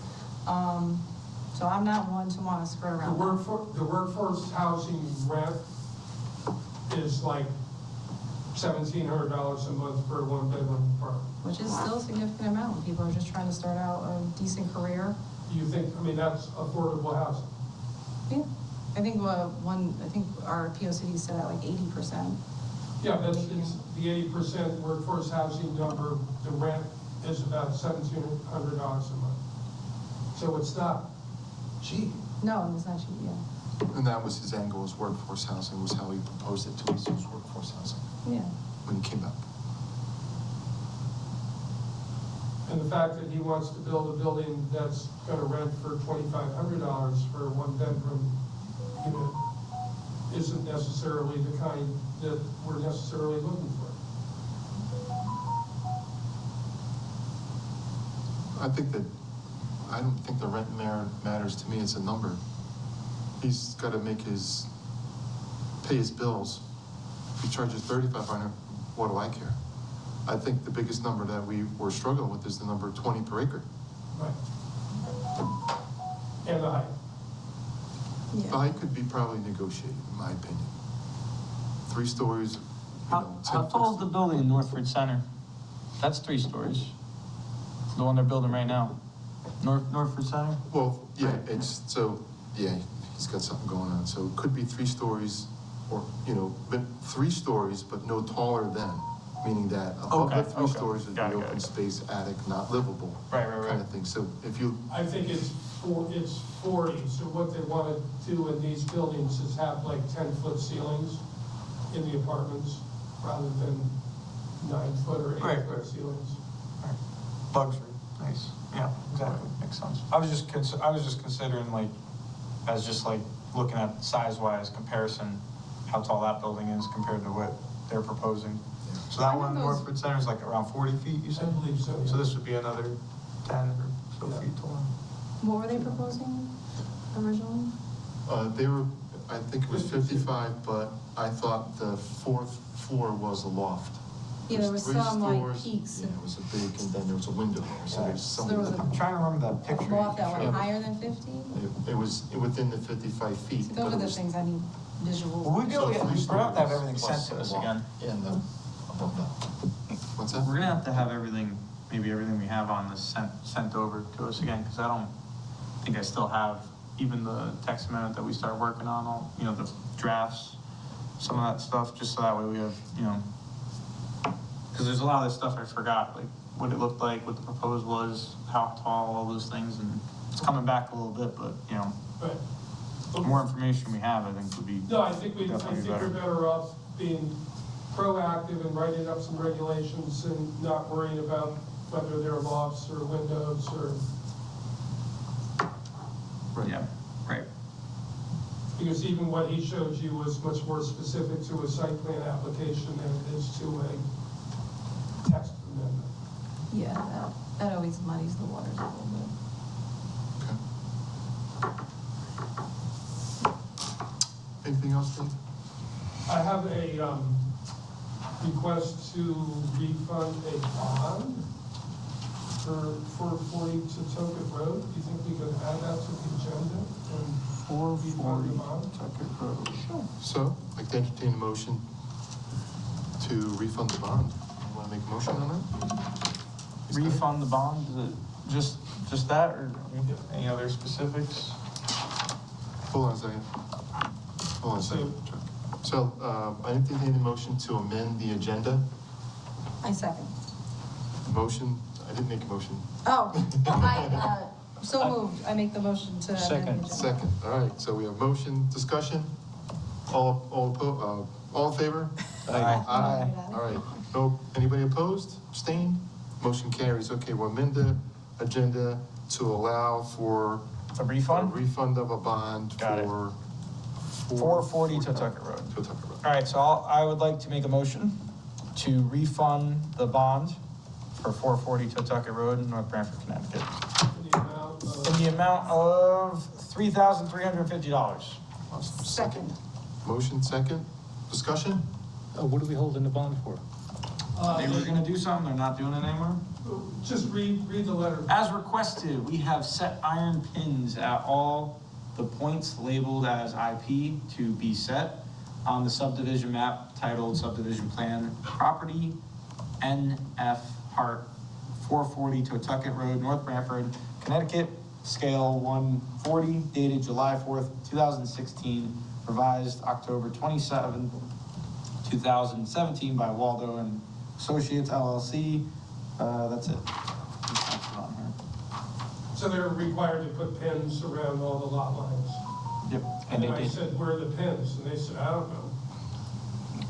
Speaker 2: so I'm not one to want to skirt around that.
Speaker 5: The workforce housing rent is like $1,700 a month for a one-bedroom apartment.
Speaker 2: Which is still a significant amount. People are just trying to start out a decent career.
Speaker 5: Do you think, that's affordable housing?
Speaker 2: Yeah, I think our POCD set at like 80%.
Speaker 5: Yeah, it's the 80% workforce housing number, the rent is about $1,700 a month. So it's not cheap.
Speaker 2: No, it's not cheap, yeah.
Speaker 3: And that was his angle, was workforce housing, was how he proposed it to us, was workforce housing,
Speaker 2: Yeah.
Speaker 3: when he came back.
Speaker 5: And the fact that he wants to build a building that's gonna rent for $2,500 for a one-bedroom unit isn't necessarily the kind that we're necessarily looking for.
Speaker 3: I don't think the rent matters to me, it's a number. He's gotta pay his bills. If he charges $3,500, what do I care? I think the biggest number that we were struggling with is the number 20 per acre.
Speaker 5: Right. And the height.
Speaker 3: The
Speaker 2: Yeah.
Speaker 3: height could be probably negotiated, in my opinion. 3 stories,
Speaker 4: How
Speaker 3: 10
Speaker 4: tall is the building in Northford Center? That's 3 stories. The one they're building right now. Northford Center?
Speaker 3: Well, yeah, he's got something going on, so it could be 3 stories, or, but 3 stories, but no taller than, meaning that above the 3 stories would be
Speaker 4: Got it.
Speaker 3: open space, attic, not livable.
Speaker 4: Right.
Speaker 3: Kind of thing, so if you,
Speaker 5: I think it's 40, so what they want to do in these buildings is have like 10-foot ceilings in the apartments, rather than 9-foot or 8-foot ceilings.
Speaker 4: Luxury, nice. Yeah, exactly, makes sense. I was just considering looking at size-wise comparison how tall that building is compared to what they're proposing. So that one, Northwood Center, is like around 40 feet, you
Speaker 5: I
Speaker 4: said?
Speaker 5: believe so.
Speaker 4: So this would be another 10 or so feet tall.
Speaker 2: What were they proposing originally?
Speaker 3: They were, I think it was 55, but I thought the fourth floor was a loft.
Speaker 2: Yeah, there was
Speaker 3: three
Speaker 2: some, like,
Speaker 3: stores.
Speaker 2: peaks.
Speaker 3: Yeah, it was a big, and then there was a window there, so there's
Speaker 2: So
Speaker 3: some.
Speaker 2: there was
Speaker 4: I'm trying to remember that picture.
Speaker 2: Loft that
Speaker 4: you
Speaker 2: went
Speaker 4: showed.
Speaker 2: higher than 50?
Speaker 3: It was within the 55 feet.
Speaker 2: See,
Speaker 3: but
Speaker 2: those
Speaker 3: it
Speaker 2: are the
Speaker 3: was-
Speaker 2: things I need visuals.
Speaker 4: Well, we'd be able to get,
Speaker 3: So
Speaker 4: we're gonna have to have everything
Speaker 3: plus
Speaker 4: sent to us
Speaker 3: a loft.
Speaker 4: again.
Speaker 3: And above that. What's that?
Speaker 4: We're gonna have to have everything, maybe everything we have on this sent over to us again, because I don't think I still have even the text amendment that we started working on, all, you know, the drafts, some of that stuff, just so that way we have, you know, because there's a lot of this stuff I forgot, like what it looked like, what the proposed was, how tall, all those things, and it's coming back a little bit, but, you know,
Speaker 5: Right.
Speaker 4: the more information we have, I think would be.
Speaker 5: No, I think we're
Speaker 4: definitely
Speaker 5: better off being proactive and writing up some regulations and not worrying about whether they're lofts or windows or,
Speaker 4: Yeah, right.
Speaker 5: because even what he showed you was much more specific to a site plan application than it is to a text amendment.
Speaker 2: Yeah, that always muddies the waters a little bit.
Speaker 3: Anything else, Dave?
Speaker 5: I have a, request to refund a bond for 440 Totucket Road. Do you think we could add that to the agenda and refund the bond?
Speaker 4: Tuckett Road. Sure.
Speaker 3: So, I'd like to entertain a motion to refund the bond. You want to make a motion on that?
Speaker 4: Refund the bond, is it just that, or any other specifics?
Speaker 3: Hold on a second. Hold on a second, Chuck. So, I entertain a motion to amend the agenda.
Speaker 2: I second.
Speaker 3: Motion, I didn't make a motion.
Speaker 2: Oh, so moved. I make the motion to. amend the
Speaker 7: Second.
Speaker 2: agenda.
Speaker 3: Second, all right, so we have motion, discussion, all in favor?
Speaker 4: Aye.
Speaker 3: All right, no, anybody opposed, abstained? Motion carries, okay, we'll amend the agenda to allow for
Speaker 4: A
Speaker 3: a
Speaker 4: refund?
Speaker 3: refund of a bond
Speaker 4: Got it.
Speaker 3: for.
Speaker 4: 440 Totucket Road.
Speaker 3: Totucket Road.
Speaker 4: All right, so I would like to make a motion to refund the bond for 440 Totucket Road in North Branford, Connecticut,
Speaker 5: In the amount of,
Speaker 4: in the amount of $3,350.
Speaker 3: Awesome.
Speaker 2: Second.
Speaker 3: Motion, second, discussion?
Speaker 7: What are we holding the bond for?
Speaker 4: They were gonna do something, they're not doing it anymore?
Speaker 5: just read the letter.
Speaker 4: As requested, we have set iron pins at all the points labeled as IP to be set on the subdivision map titled subdivision plan property NF Hart 440 Totucket Road, North Branford, Connecticut, scale 140, dated July 4th, 2016, revised October 27th, 2017 by Waldo and Associates LLC. That's it.
Speaker 5: So they're required to put pins around all the lot lines.
Speaker 4: Yep.
Speaker 7: And they
Speaker 5: I
Speaker 7: did.
Speaker 5: said, where are the pins? And they said, I don't know.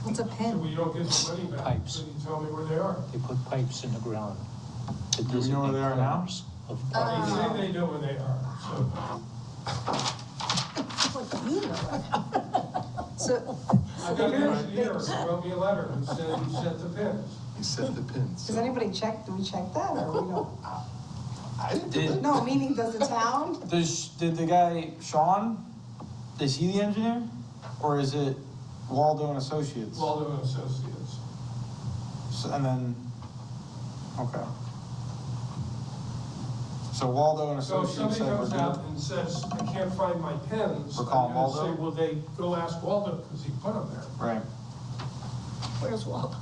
Speaker 2: What's a
Speaker 5: So
Speaker 2: pin?
Speaker 5: we don't get the money back.
Speaker 7: Pipes.
Speaker 5: So you tell me where they are.
Speaker 7: They put pipes in the ground. to
Speaker 4: Do we know where they are now?
Speaker 7: designate corners of
Speaker 5: They
Speaker 7: property.
Speaker 5: say they know where they are, so.
Speaker 2: So,
Speaker 5: I've got an engineer who wrote me a letter and said he set the pins.
Speaker 3: You set the pins.
Speaker 2: does anybody check, do we check that, or we don't?
Speaker 3: I didn't do it.
Speaker 2: No, meaning does the town?
Speaker 4: Did the guy, Sean, is he the engineer? Or is it Waldo and Associates?
Speaker 5: Waldo and Associates.
Speaker 4: So- And then, okay. So Waldo and
Speaker 5: So if
Speaker 4: Associates
Speaker 5: somebody
Speaker 4: said we're
Speaker 5: comes out
Speaker 4: good?
Speaker 5: and says, I can't find my pins,
Speaker 4: We're
Speaker 5: I'm
Speaker 4: calling
Speaker 5: gonna say,
Speaker 4: Waldo?
Speaker 5: well, they go ask Waldo, because he put them there.
Speaker 4: Right.
Speaker 12: Where's Waldo?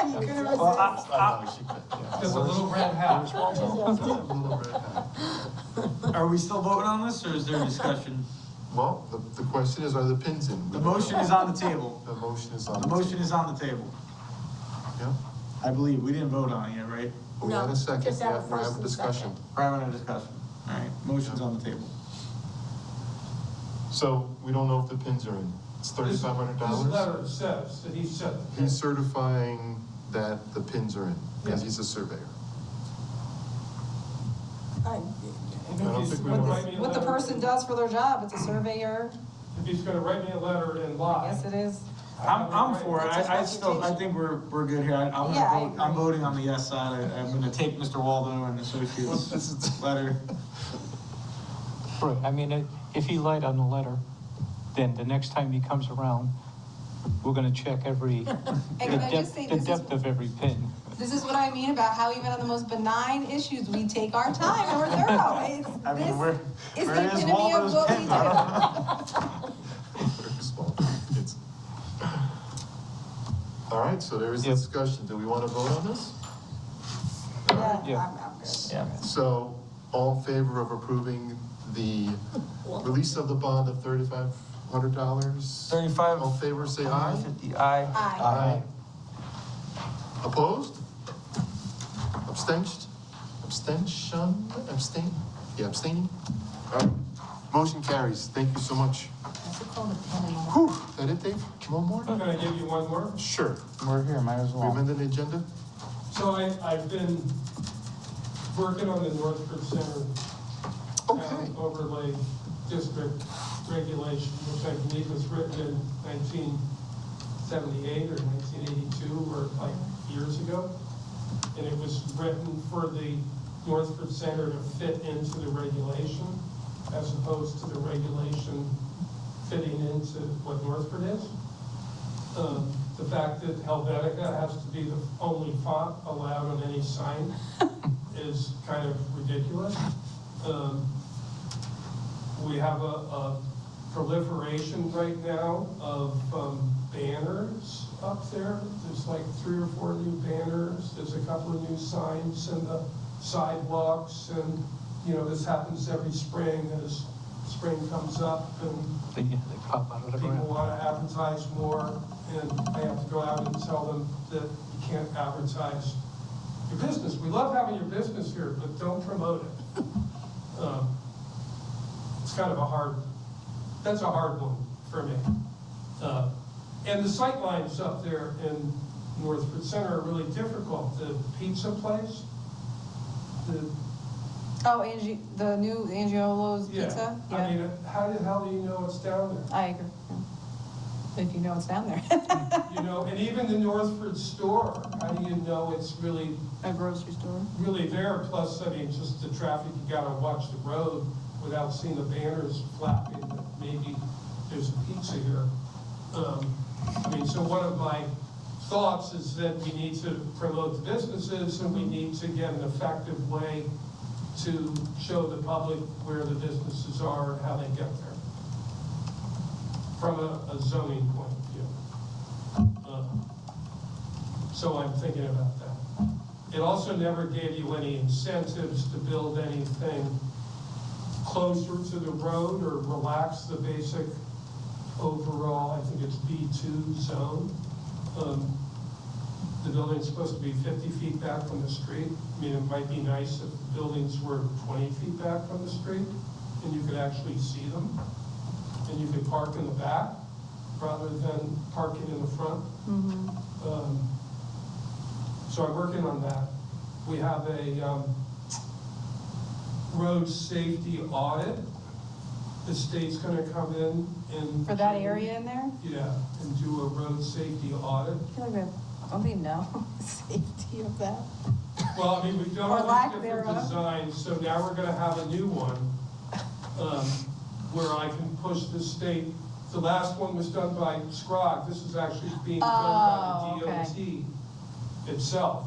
Speaker 2: You couldn't
Speaker 4: Well,
Speaker 2: resist.
Speaker 3: I know, she could, yeah.
Speaker 5: There's a little red hat.
Speaker 3: Little red hat.
Speaker 4: Are we still voting on this, or is there discussion?
Speaker 3: Well, the question is, are the pins in?
Speaker 4: The motion is on the table.
Speaker 3: The motion is on.
Speaker 4: The motion is on the table.
Speaker 3: Yeah,
Speaker 4: I believe, we didn't vote on it yet, right?
Speaker 3: we had a second,
Speaker 12: just have a
Speaker 3: we're
Speaker 12: first
Speaker 3: having a
Speaker 12: and
Speaker 3: discussion.
Speaker 12: second.
Speaker 4: We're having a discussion. All right, motion's on the table.
Speaker 3: So, we don't know if the pins are in. It's $3,500?
Speaker 5: This letter says that he set the
Speaker 3: He's
Speaker 5: pins.
Speaker 3: certifying that the pins are in, because
Speaker 5: Yeah.
Speaker 3: he's a surveyor.
Speaker 5: And
Speaker 3: I don't
Speaker 5: if
Speaker 3: think
Speaker 5: you
Speaker 3: we
Speaker 5: would
Speaker 3: want-
Speaker 5: write me a
Speaker 2: What the
Speaker 5: letter-
Speaker 2: person does for their job, it's a surveyor,
Speaker 5: if he's gonna write me a letter and lie.
Speaker 2: Yes, it is.
Speaker 13: I'm for it.
Speaker 2: It's his
Speaker 13: I
Speaker 2: reputation.
Speaker 13: think we're good here. I'm
Speaker 2: Yeah, I
Speaker 13: gonna vote, I'm
Speaker 2: agree.
Speaker 13: voting on the yes side. I'm gonna take Mr. Waldo and Associates letter.
Speaker 7: Right, I mean, if he lied on the letter, then the next time he comes around, we're gonna check every,
Speaker 2: can I just say
Speaker 7: the
Speaker 2: this is-
Speaker 7: depth of every pin.
Speaker 2: This is what I mean about how even on the most benign issues, we take our time and we're thorough. It's,
Speaker 13: I mean,
Speaker 2: this
Speaker 13: where
Speaker 2: is the
Speaker 13: is
Speaker 2: epitome of
Speaker 13: Waldo's
Speaker 2: what we
Speaker 13: pen?
Speaker 2: do.
Speaker 13: I don't know.
Speaker 3: Very small. It's- All right, so there is
Speaker 7: Yep.
Speaker 3: discussion. Do we want to vote on this?
Speaker 7: Yeah.
Speaker 2: I'm good.
Speaker 4: Yeah.
Speaker 3: So, all in favor of approving the release of the bond of $3,500?
Speaker 4: 35.
Speaker 3: All in favor, say aye.
Speaker 4: 50, aye.
Speaker 2: Aye.
Speaker 3: Opposed? Abstention? Abstain? Yeah, abstaining? All right. Motion carries. Thank you so much.
Speaker 2: That's a call to pen and all.
Speaker 3: Whew, that it, Dave? One more?
Speaker 5: Can I give you one more?
Speaker 3: Sure.
Speaker 13: We're here, might as
Speaker 3: We
Speaker 13: well.
Speaker 3: amended the agenda?
Speaker 5: So I've been working on the Northford Center
Speaker 3: Okay.
Speaker 5: overlay district regulation, which I believe was written in 1978 or 1982, or like years ago. And it was written for the Northford Center to fit into the regulation, as opposed to the regulation fitting into what Northford is. The fact that Helvetica has to be the only font allowed on any sign is kind of ridiculous. We have a proliferation right now of banners up there. There's like 3 or 4 new banners. There's a couple of new signs in the sidewalks, and, you know, this happens every spring as spring comes up and
Speaker 7: They pop out of the
Speaker 5: people
Speaker 7: ground.
Speaker 5: want to advertise more, and I have to go out and tell them that you can't advertise your business. We love having your business here, but don't promote it. It's kind of that's a hard one for me. And the sight lines up there in Northford Center are really difficult. The pizza place,
Speaker 2: Oh, Angie, the new Angiolo's
Speaker 5: yeah.
Speaker 2: Pizza?
Speaker 5: I mean, how the hell do you know it's down there?
Speaker 2: I agree. Yeah. If you know it's down there.
Speaker 5: You know, and even the Northford store, how do you know it's really
Speaker 2: A grocery store.
Speaker 5: really there? Plus, I mean, just the traffic, you gotta watch the road without seeing the banners flapping that maybe there's a pizza here. I mean, so one of my thoughts is that we need to promote the businesses, and we need to get an effective way to show the public where the businesses are and how they get there, from a zoning point of view. So I'm thinking about that. It also never gave you any incentives to build anything closer to the road or relax the basic overall, I think it's B2 zone. The building's supposed to be 50 feet back from the street. I mean, it might be nice if the buildings were 20 feet back from the street and you could actually see them. And you could park in the back rather than parking in the front. So I'm working on that. We have a road safety audit. The state's gonna come in and.
Speaker 2: For that area in there?
Speaker 5: Yeah, and do a road safety audit.
Speaker 2: I feel like don't they know the safety of that?
Speaker 5: Well, I mean, we've done
Speaker 2: Or
Speaker 5: all
Speaker 2: lack
Speaker 5: these different
Speaker 2: thereof.
Speaker 5: designs, so now we're gonna have a new one, where I can push the state. The last one was done by Scrog. This is actually being done by the
Speaker 2: Oh,
Speaker 5: DOT itself,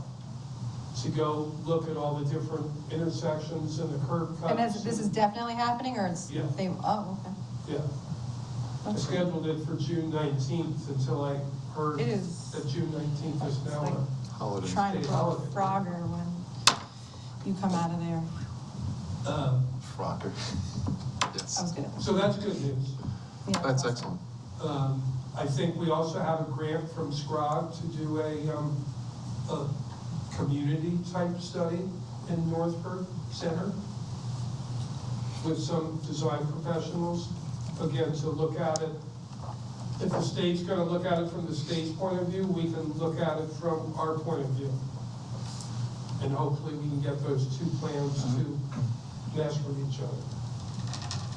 Speaker 5: to go look at all the different intersections and the curb cuts.
Speaker 2: And this is definitely happening, or it's,
Speaker 5: Yeah.
Speaker 2: oh, okay.
Speaker 5: Yeah. I scheduled it for June 19th until I heard
Speaker 2: It is-
Speaker 5: that June 19th is now
Speaker 2: like-
Speaker 5: a
Speaker 3: Holiday.
Speaker 2: Trying to
Speaker 5: State
Speaker 2: pull a
Speaker 5: holiday.
Speaker 2: Frogger when you come out of there.
Speaker 3: Frogger.
Speaker 2: I
Speaker 3: Yes.
Speaker 2: was good.
Speaker 5: So that's good news.
Speaker 2: Yeah,
Speaker 3: That's
Speaker 2: awesome.
Speaker 3: excellent.
Speaker 5: I think we also have a grant from Scrog to do a community type study in Northford Center with some design professionals, again, to look at it. If the state's gonna look at it from the state's point of view, we can look at it from our point of view. And hopefully we can get those two plans to mesh with each other.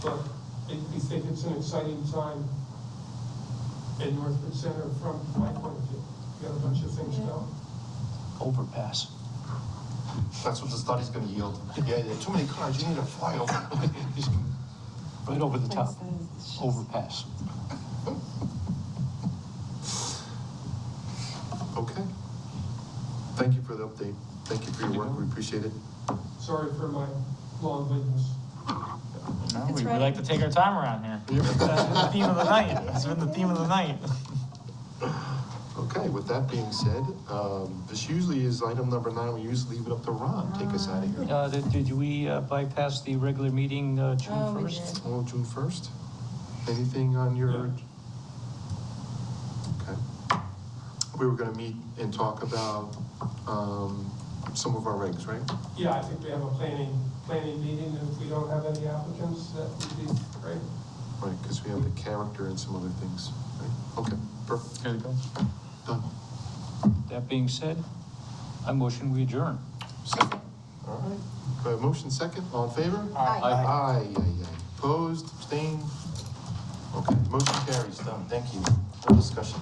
Speaker 5: But I think it's an exciting time in Northwood Center from my point of view. We got a bunch of things going.
Speaker 7: Overpass.
Speaker 3: That's what the study's gonna yield. Yeah, there are too many cars, you need to fly over.
Speaker 7: Right over the top. Overpass.
Speaker 3: Okay. Thank you for the update. Thank you for your work, we appreciate it.
Speaker 5: Sorry for my long-windedness.
Speaker 4: No,
Speaker 2: It's
Speaker 4: we
Speaker 2: right.
Speaker 4: like to take our time around here. That's been the theme of the night. That's been the theme of the night.
Speaker 3: Okay, with that being said, this usually is item number 9. We usually leave it up to Ron. Take us out of here.
Speaker 7: Did we bypass the regular meeting June
Speaker 2: Oh, we
Speaker 7: 1st?
Speaker 2: did.
Speaker 3: Oh, June 1st? Anything on your? Okay. We were gonna meet and talk about, some of our regs, right?
Speaker 5: Yeah, I think we have a planning meeting, and if we don't have any applicants, that would be great.
Speaker 3: Right, because we have the character and some other things, right? Okay, perfect.
Speaker 4: Good to go.
Speaker 3: Done.
Speaker 7: That being said, I motion we adjourn.
Speaker 3: Second. All right. Motion second, all in favor?
Speaker 2: Aye.
Speaker 3: Aye. Opposed, abstained? Okay, motion carries, done, thank you. No discussion.